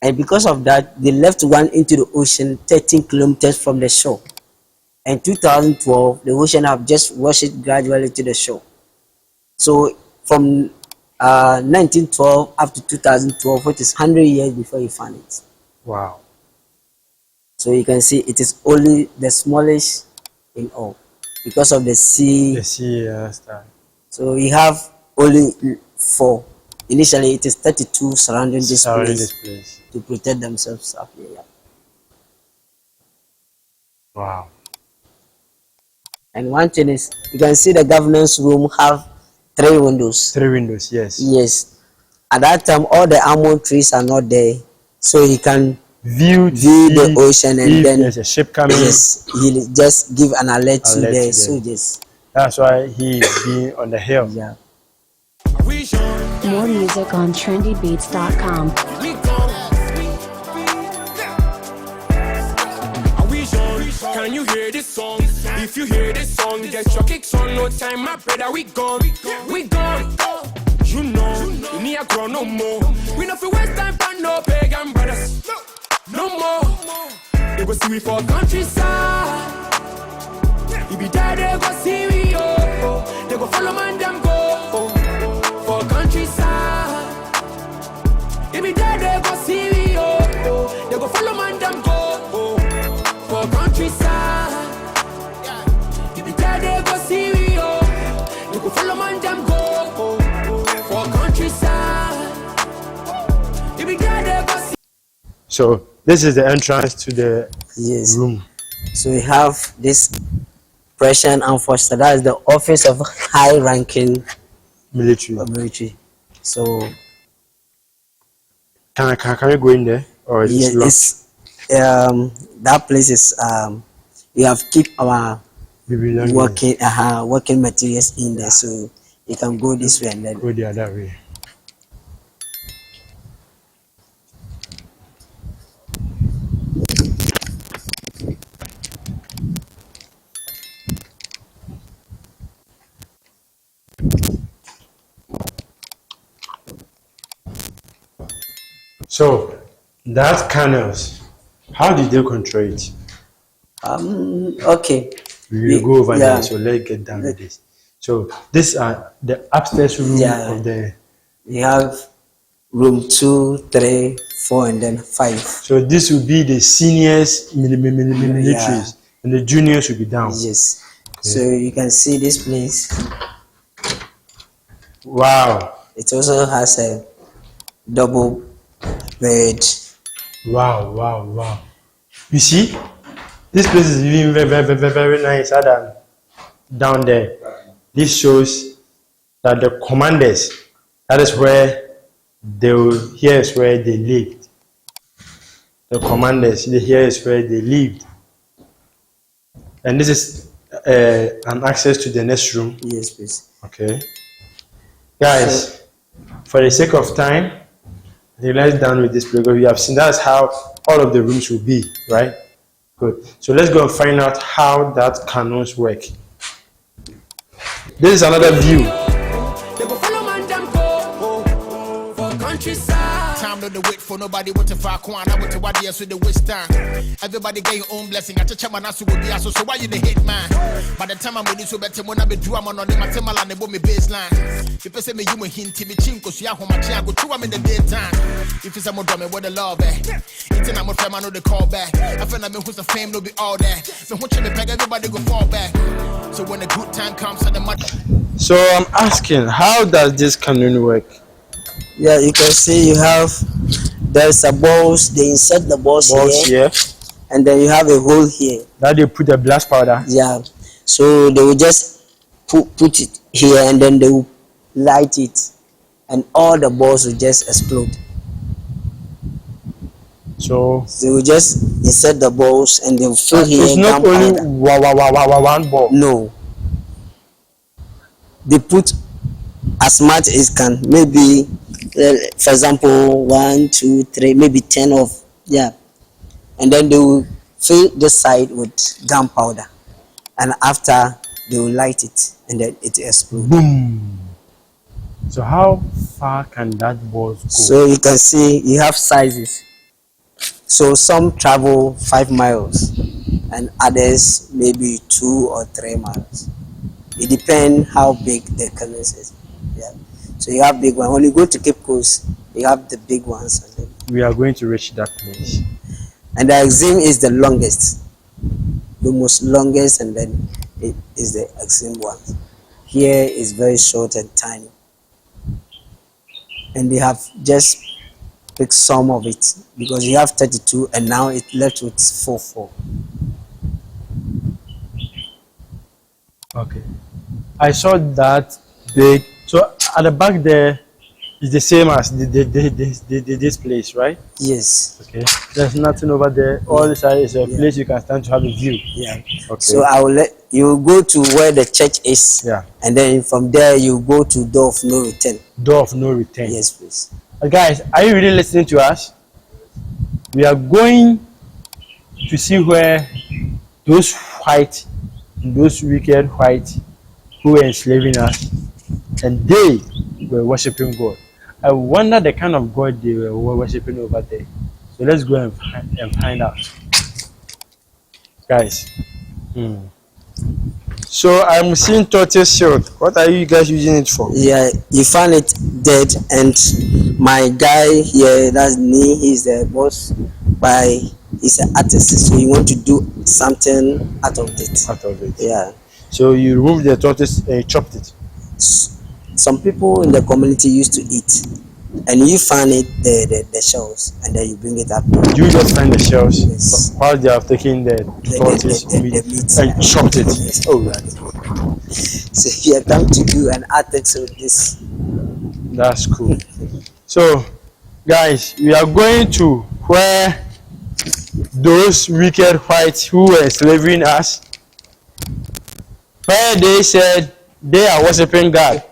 And because of that, they left one into the ocean 13 kilometers from the shore. In 2012, the ocean have just washed it gradually to the shore. So from 1912 up to 2012, which is 100 years before you found it. Wow. So you can see it is only the smallest in all because of the sea. The sea, understand. So you have only 4. Initially, it is 32 surrounding this place to protect themselves up here. Yeah. Wow. And one thing is, you can see the governance room have 3 windows. 3 windows, yes. Yes. At that time, all the almond trees are not there, so he can View the ocean, and if then there's a ship coming. yes, he'll just give an alert to Alert the to soldiers. That's why he's being on the hill. Yeah. More music on trendybeats.com. Can you hear this song? If you hear this song, get your kicks on. No time, my brother, we gone. We gone. You know, you need a grow no more. We know for waste time for no pagan brothers. No more. They go see we for countryside. You be there, they go see we, oh. They go follow man, them go. For countryside. You be there, they go see we, oh. They go follow man, them go. For countryside. You be there, they go see we, oh. They go follow man, them go. For countryside. You be there, they go see. So this is the entrance to the Yes. room. So we have this Prussian enforcer. That is the office of high-ranking Military. So Can we go in there, or is it locked? it's that place is we have keep our We belong working materials in there, so you can go this way and then go the other way. So that canals, how did they control it? okay. We will go over Yeah. there, so let's get down with this. So these are the upstairs room Yeah. of the. We have room 2, 3, 4, and then 5. So this will be the seniors militaries, and the juniors will be down. Yes. So you can see this place. Wow. It also has a double bed. Wow, wow, wow. You see, this place is even very nice than down there. This shows that the commanders, that is where here is where they lived. The commanders, here is where they lived. And this is an access to the next room. Yes, please. Okay. Guys, for the sake of time, let's down with this because we have seen that's how all of the rooms will be, right? Good. So let's go and find out how that cannons work. This is another view. They go follow man them go for countryside. Time no the wait for nobody what to far corner what to what yes with the waste time. Everybody get your own blessing. I check my nasu will be so why you the hate man? By the time I'm ready to better when I be do I'm on my temal and the me baseline. People say me you hint me chinko so ya home my go to I'm in the daytime. If it's a more dummy with the love it's an I'm a friend I know the call back. I feel like me who's the fame no be all that. So when you peg everybody go fall back. So when the good time comes and the money. So I'm asking, how does this cannon work? Yeah, you can see you have there's a balls. They insert the balls here, and then you have a hole here. Now they put the blast powder. Yeah, so they will just put it here, and then they will light it, and all the balls will just explode. So they will just insert the balls, and they will fill here. It's not only one ball. No, they put as much as can. Maybe, for example, 1, 2, 3, maybe 10 of and then they will fill the side with gunpowder, and after they will light it, and then it explodes. Boom. So how far can that ball go? So you can see you have sizes. So some travel 5 miles, and others maybe 2 or 3 miles. It depends how big the cannon is. Yeah. So you have big ones. When you go to Cape Coast, you have the big ones. And then, we are going to reach that place. And the Exim is the longest, the most longest, and then it is the Exim one. Here is very short and tiny. And they have just picked some of it because you have 32 and now it left with 4. Okay. I saw that big. So at the back there is the same as this place, right? Yes. Okay. There's nothing over there. All this is a place you can stand to have a view. Yeah. Okay. So I will let you go to where the church is. Yeah. And then from there you go to door of no return. Door of no return. Yes, please. Guys, are you really listening to us? We are going to see where those white, those wicked white who were enslaving us, and they were worshiping God. I wonder the kind of God they were worshiping over there. So let's go and find out. Guys. So I'm seeing tortoise shield. What are you guys using it for? Yeah, you found it dead, and my guy here, that's me, he's the boss, he's an artist, so you want to do something out of it. Out of it. Yeah. So you removed the tortoise and you chopped it. Some people in the community used to eat, and you find it the shells, and then you bring it up. You just find the shells. Yes. While they have taken the tortoise meat and chopped it. Yes. Oh, right. So you are come to do an artist with this. That's cool. So, guys, we are going to where those wicked whites who were enslaving us, where they said they are worshiping God.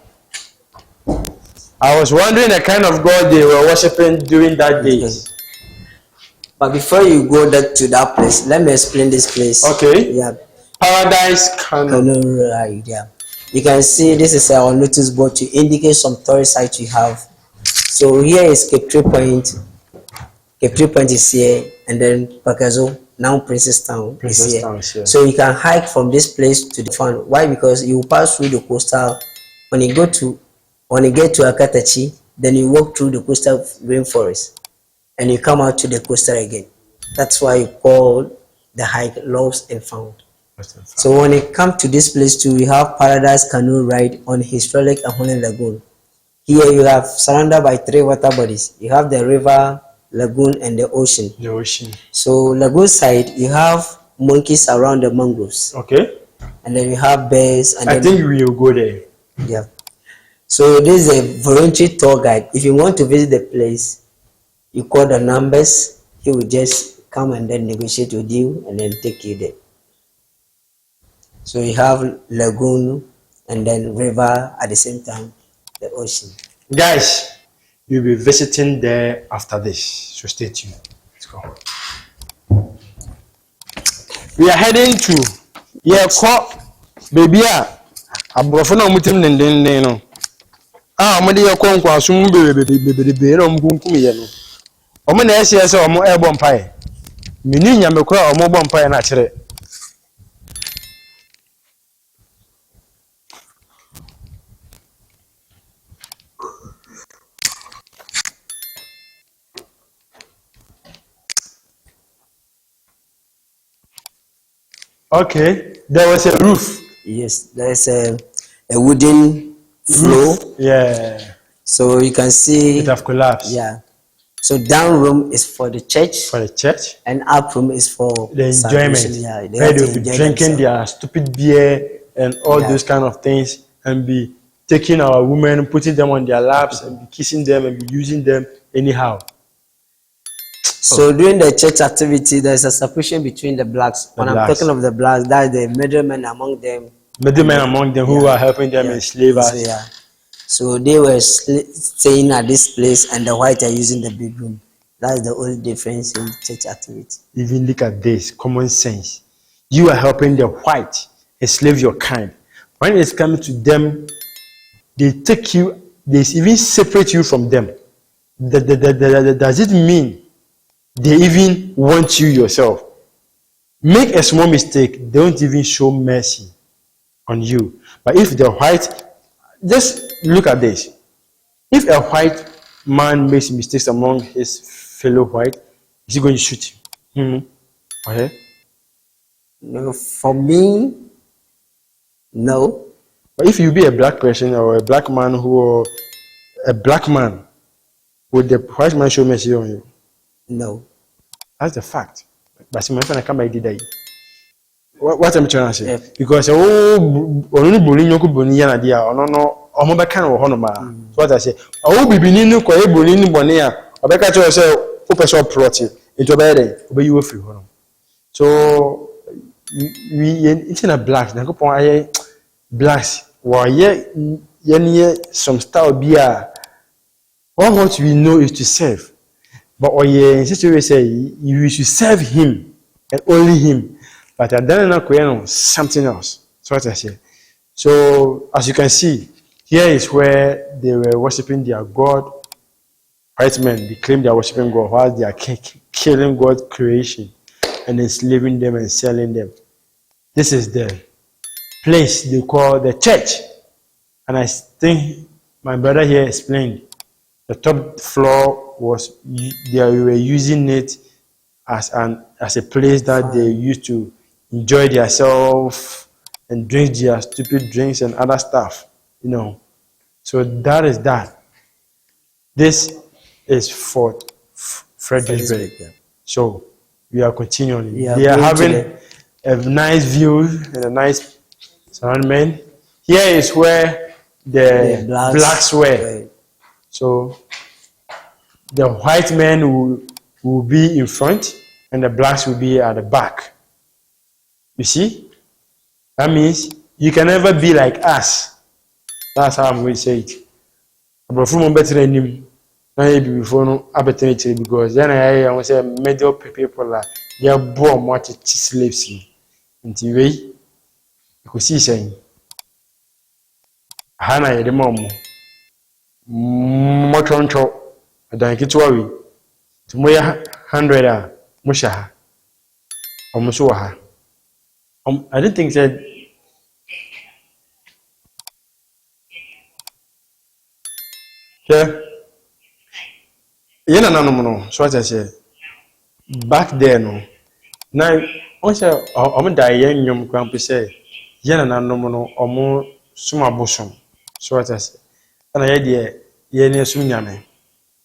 I was wondering the kind of God they were worshiping during that day. But before you go to that place, let me explain this place. Okay. Yeah. Paradise Canoe. Right, yeah. You can see this is our notice board to indicate some tourist sites we have. So here is Cape 3 Point. Cape 3 Point is here, and then Pakazo, now Princess Town is here. So you can hike from this place to the fun. Why? Because you pass through the coastal. When you get to Akatachi, then you walk through the coastal rainforest, and you come out to the coastal again. That's why you call the hike Lost and Found. So when you come to this place too, we have Paradise Canoe Ride on historic Ahone Lagoon. Here you have surrounded by 3 water bodies. You have the river, lagoon, and the ocean. The ocean. So lagoon side, you have monkeys around the mangroves. Okay. And then you have bears. And I think we will go there. Yeah. So this is a voluntary tour guide. If you want to visit the place, you call the numbers. He will just come and then negotiate with you and then take you there. So you have lagoon and then river at the same time, the ocean. Guys, we'll be visiting there after this, so stay tuned. Let's go. We are heading to baby. I'm going to no. Madi yakɔ nkwaso mu bebe na ɔmkunkum yɛ no ɔmo na ɛhyɛ sɛ ɔmo ɛbɔ mpae mini nyame kora ɔmo bɔ mpae na kyerɛ. Okay, there was a roof. Yes, there is a wooden floor. Yeah. So you can see it have collapsed. Yeah. So down room is for the church. For the church. And up room is for the enjoyment. Yeah, where they'll be drinking their stupid beer and all those kind of things, and be taking our women, putting them on their laps, and be kissing them and be using them anyhow. So during the church activity, there's a separation between the blacks. When I'm talking of the blacks, that's the middlemen among them. Middlemen among them who are helping them enslave us. So, yeah. So they were staying at this place, and the white are using the big room. That's the only difference in church activity. Even look at this, common sense. You are helping the white enslave your kind. When it's coming to them, they take you, they even separate you from them. Does it mean they even want you yourself? Make a small mistake, they don't even show mercy on you. But if the white, just look at this. If a white man makes mistakes among his fellow white, is he going to shoot him? Okay? No, for me, no. But if you be a black person or a black man would the white man show mercy on you? No. That's the fact. But my friend, I come by today. What I'm trying to say? Yeah. Because only bullying you could bully an idea or no, or more kind of honor. What I say, I will be beginning to call bullying Bonia, or back at yourself, open shop plotting into a bed, obey you free honor. So we in a blacks, then go on blacks, while yet some style beer. What we know is to serve. But in such a way, say you should serve him and only him. But I don't know something else. So what I say. So as you can see, here is where they were worshiping their God. White men, they claim they are worshiping God while they are killing God's creation and enslaving them and selling them. This is the place they call the church. And I think my brother here explained. The top floor was they were using it as a place that they used to enjoy themselves and drink their stupid drinks and other stuff, you know. So that is that. This is Fort Fredericksburg. Yeah. So we are continuing. Yeah, they are having a nice view and a nice surroundment. Here is where the blacks were. Right. So the white men will be in front, and the blacks will be at the back. You see? That means you can never be like us. That's how I'm going to say it. But from better than him, before no opportunity, because then I was say middle people are they are born what slaves until way you could see saying Hana the mom Motoncho and Kitwari to Moya 100 Musha or Musuha. I didn't think that. Yeah. No. So what I say, back there, no. Now, also, I'm dying. You can say, no. Omo suma bosom. So what I say, and I idea, yena sunyame.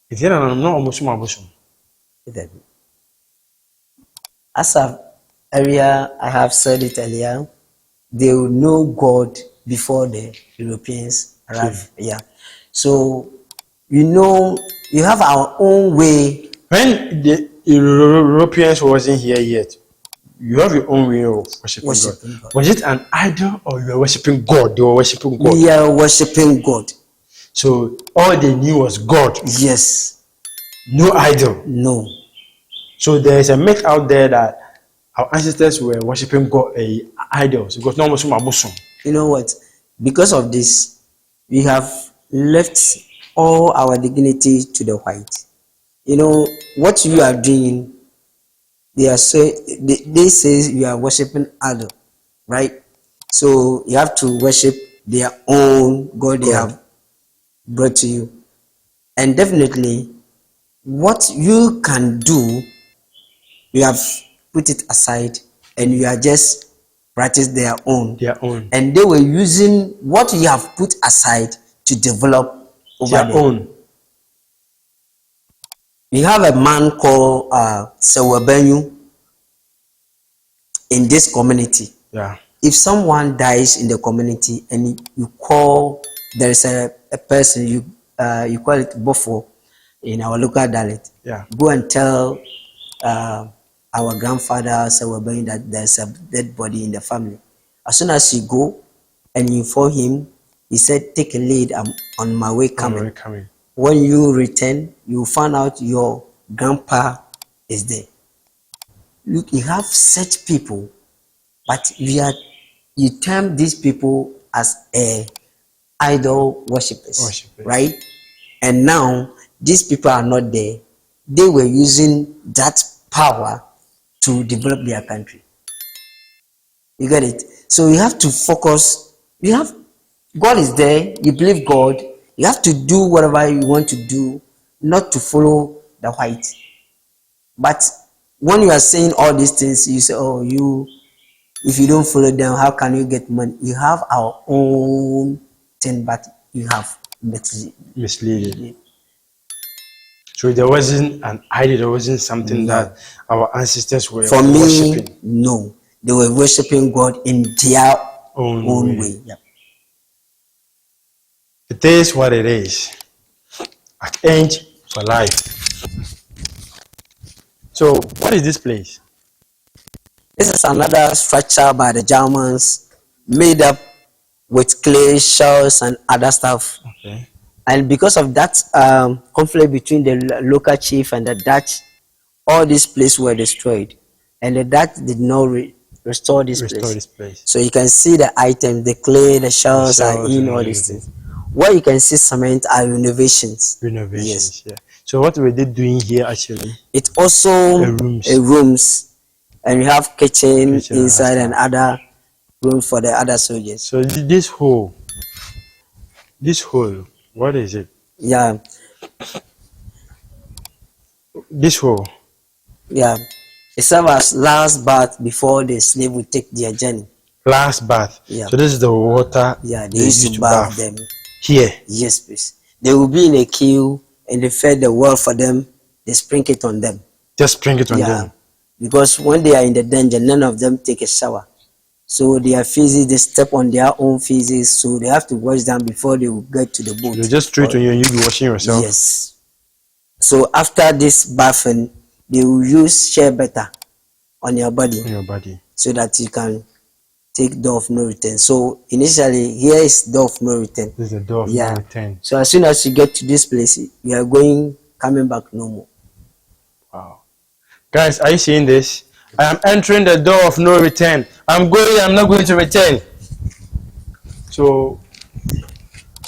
If no, omo suma bosom. As I have said it earlier, they will know God before the Europeans arrive. Yeah. So, you have our own way. When the Europeans wasn't here yet, you have your own way of worshiping God. Was it an idol or you were worshiping God? They were worshiping God. We are worshiping God. So all they knew was God. Yes. No idol. No. So there is a myth out there that our ancestors were worshiping God, idols. Because no one. You know what? Because of this, we have left all our dignity to the white. What you are doing, they say you are worshiping idol, right? So you have to worship their own God they have brought to you. And definitely, what you can do, you have put it aside and you are just practice their own. And they were using what you have put aside to develop over their own. We have a man called Sewabenyu in this community. Yeah. If someone dies in the community and you call, there is a person you call it Bofo in our local dialect. Yeah. Go and tell our grandfather Sewabenyu that there's a dead body in the family. As soon as you go and you inform him, he said, "Take a lead. I'm on my way coming." When you return, you find out your grandpa is there. Look, you have such people, but you term these people as idol worshippers, right? And now these people are not there. They were using that power to develop their country. You get it? So you have to focus. God is there. You believe God. You have to do whatever you want to do, not to follow the white. But when you are saying all these things, you say, "Oh, if you don't follow them, how can you get money?" You have our own thing, but you have misleading. So there wasn't an idol. There wasn't something that our ancestors were worshiping. No, they were worshiping God in their own way. Yeah. It is what it is. An end for life. So, what is this place? This is another structure by the Germans, made up with clay, shells, and other stuff. Okay. And because of that conflict between the local chief and the Dutch, all these places were destroyed, and the Dutch did not restore this place. So you can see the items, the clay, the shells, are in all these things. Where you can see cement are renovations. Yes. Yeah. So what were they doing here actually? It's also rooms, and we have kitchen inside and other rooms for the other soldiers. So this hole, what is it? Yeah. This hole. Yeah. It serves as last bath before the slave would take their journey. Last bath. Yeah. So this is the water. Yeah, they used to bath them. Here. Yes, please. They will be in a queue and they fed the well for them. They sprinkle it on them. Just sprinkle it on them. Because when they are in the danger, none of them take a shower. So their feces, they step on their own feces, so they have to wash them before they will get to the boat. You just straight on you and you be washing yourself. Yes. So after this bathing, they will use shea butter on your body. In your body. So that you can take door of no return. So initially, here is door of no return. This is the door of no return. So as soon as you get to this place, you are coming back no more. Wow. Guys, are you seeing this? I am entering the door of no return. I'm not going to return. So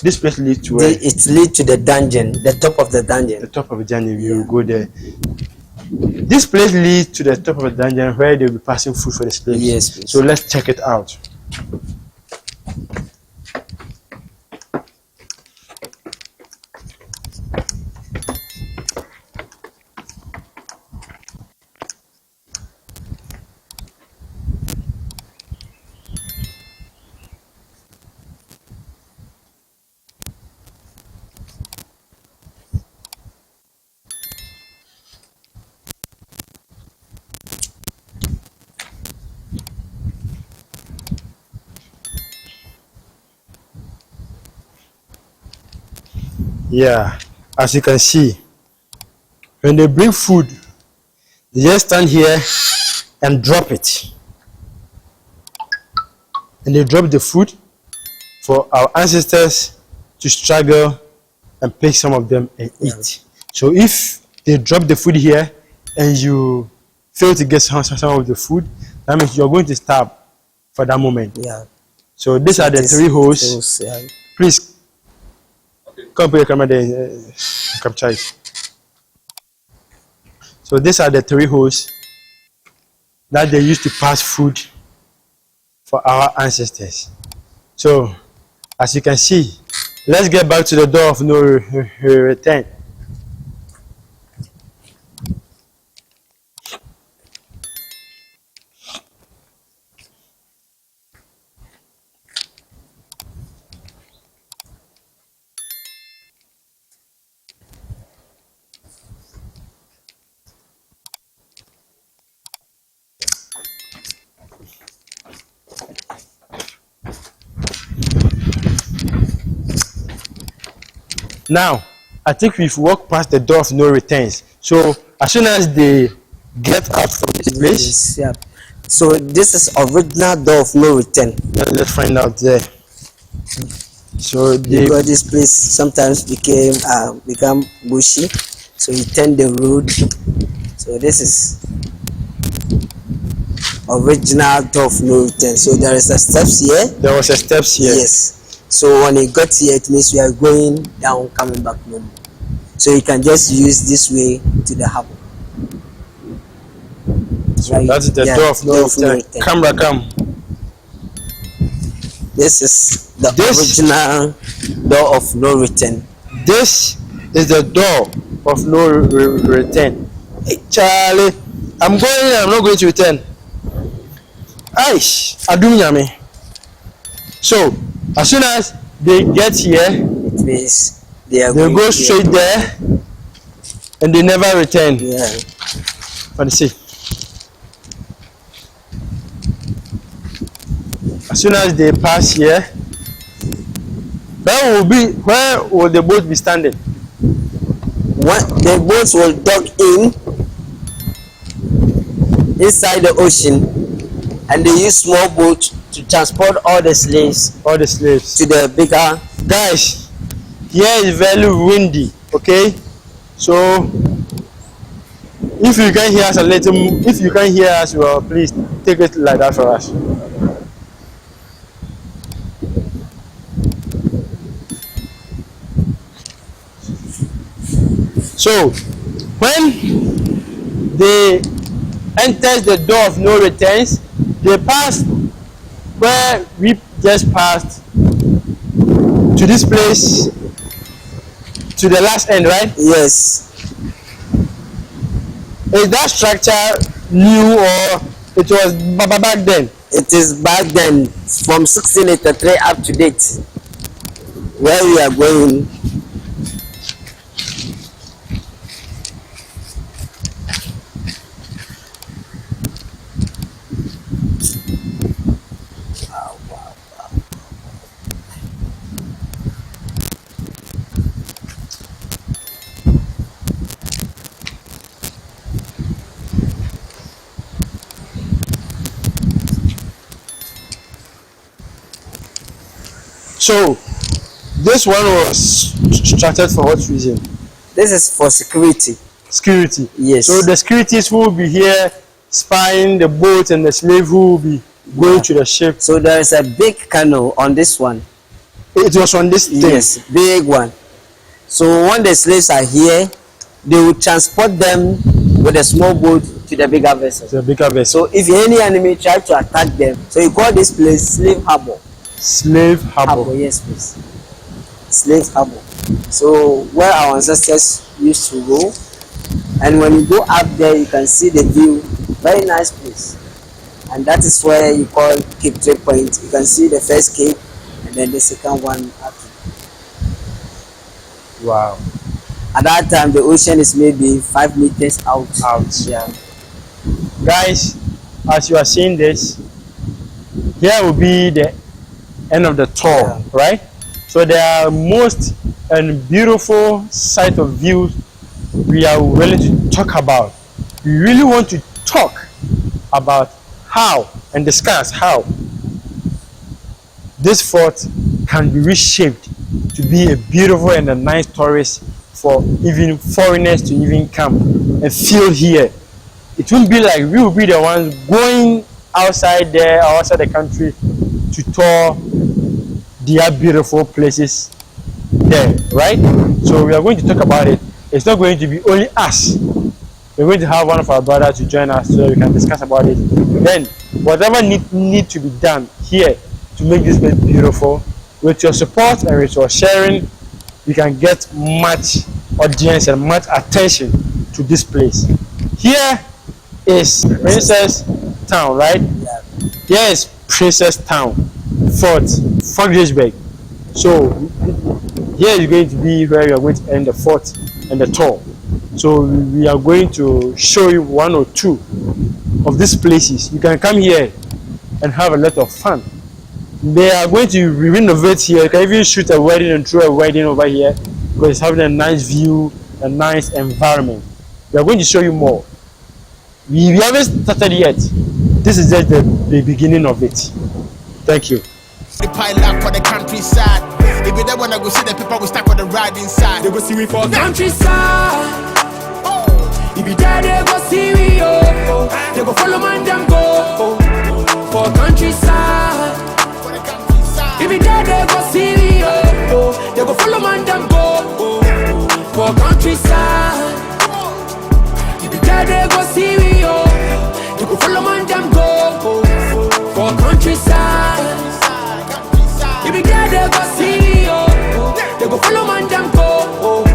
this place leads to where? It leads to the dungeon, the top of the dungeon. The top of the dungeon, you will go there. This place leads to the top of the dungeon where they'll be passing food for the slaves. Yes, please. So let's check it out. Yeah, as you can see, when they bring food, they just stand here and drop it. And they drop the food for our ancestors to struggle and pick some of them and eat. So if they drop the food here and you fail to get some of the food, that means you're going to starve for that moment. Yeah. So these are the three holes. Please come put your camera there, capture it. So these are the three holes that they used to pass food for our ancestors. So as you can see, let's get back to the door of no return. Now, I think we've walked past the door of no returns. So as soon as they get out from this place, yeah. So this is original door of no return. Let's find out there. So because this place sometimes become bushy, so you turn the road. So this is original door of no return. So there is a steps here. There was a steps here. Yes. So when you got here, it means we are going down, coming back no more. So you can just use this way to the hub. So that's the door of no return. Camera, come. This is the original door of no return. This is the door of no return. Hey, Charlie, I'm not going to return. Aish, Adunyame. So as soon as they get here, it means they go straight there and they never return. Yeah. Let's see. As soon as they pass here, where will the boat be standing? The boats will dock inside the ocean, and they use small boats to transport all the slaves to the bigger. Guys, here is very windy, okay? So if you can hear us a little, if you can hear us well, please take it like that for us. So when they enter the door of no returns, they pass where we just passed to this place, to the last end, right? Yes. Is that structure new or it was back then? It is back then, from 1683 up to date, where we are going. So this one was structured for what reason? This is for security. Security. Yes. So the securities who will be here spying the boat and the slave who will be going to the ship. So there is a big canoe on this one. It was on this thing. Yes, big one. So when the slaves are here, they will transport them with a small boat to the bigger vessel. The bigger vessel. So if any enemy try to attack them, so you call this place slave harbor. Slave harbor. Yes, please. Slave harbor. So where our ancestors used to go, and when you go up there, you can see the view. Very nice place. And that is where you call Cape 3 Point. You can see the first cape and then the second one after. Wow. At that time, the ocean is maybe 5 meters out. Yeah. Guys, as you are seeing this, here will be the end of the tour, right? So there are most and beautiful sight of views we are willing to talk about. We really want to talk about how and discuss how this fort can be reshaped to be a beautiful and a nice tourist for even foreigners to even come and feel here. It won't be like we will be the ones going outside there or outside the country to tour their beautiful places there, right? So we are going to talk about it. It's not going to be only us. We're going to have one of our brothers to join us so we can discuss about it. Then whatever need to be done here to make this place beautiful, with your support and with your sharing, we can get much audience and much attention to this place. Here is Princess Town, right? Here is Princess Town, Fort Fredericksburg. So here is going to be where we are going to end the fort and the tour. So we are going to show you one or two of these places. You can come here and have a lot of fun. They are going to renovate here. You can even shoot a wedding and throw a wedding over here because it's having a nice view, a nice environment. We are going to show you more. We haven't started yet. This is just the beginning of it. Thank you. The pile up for the countryside. If you don't wanna go see the people, we stuck on the ride inside. They go see we for countryside. If you die, they go see we, oh. They go follow man, them go for countryside. If you die, they go see we, oh. They go follow man, them go for countryside. If you die, they go see we, oh. They go follow man, them go for countryside. If you die, they go see we, oh. They go follow man, them go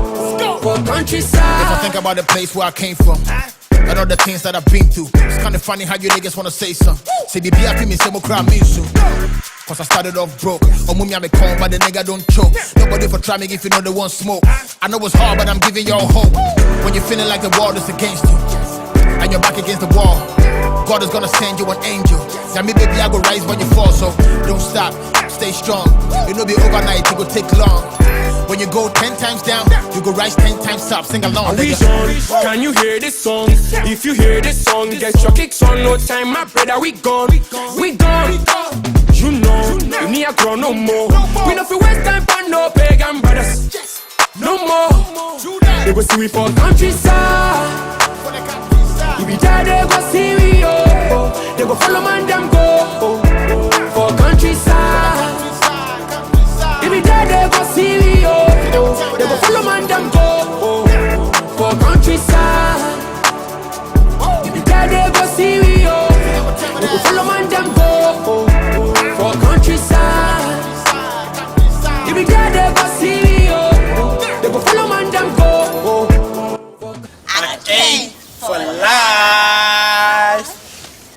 for countryside. If I think about the place where I came from and all the things that I've been through, it's kinda funny how you niggas wanna say something. Say the BFP me say more crime me soon. Cause I started off broke. Oh, mummy, I'm a con, but the nigga don't choke. Nobody for try me if you know they won't smoke. I know it's hard, but I'm giving y'all hope. When you're feeling like the world is against you and you're back against the wall, God is gonna send you an angel. Now me baby, I go rise when you fall, so don't stop, stay strong. It no be overnight, it go take long. When you go 10 times down, you go rise 10 times up. Sing along, we gone. Can you hear this song? If you hear this song, get your kicks on. No time, my brother, we gone. We gone. You know, we need a grow no more. We no feel waste time for no pagan brothers. No more. They go see we for countryside. If we die, they go see we, oh. They go follow man, them go for countryside. If we die, they go see we, oh. They go follow man, them go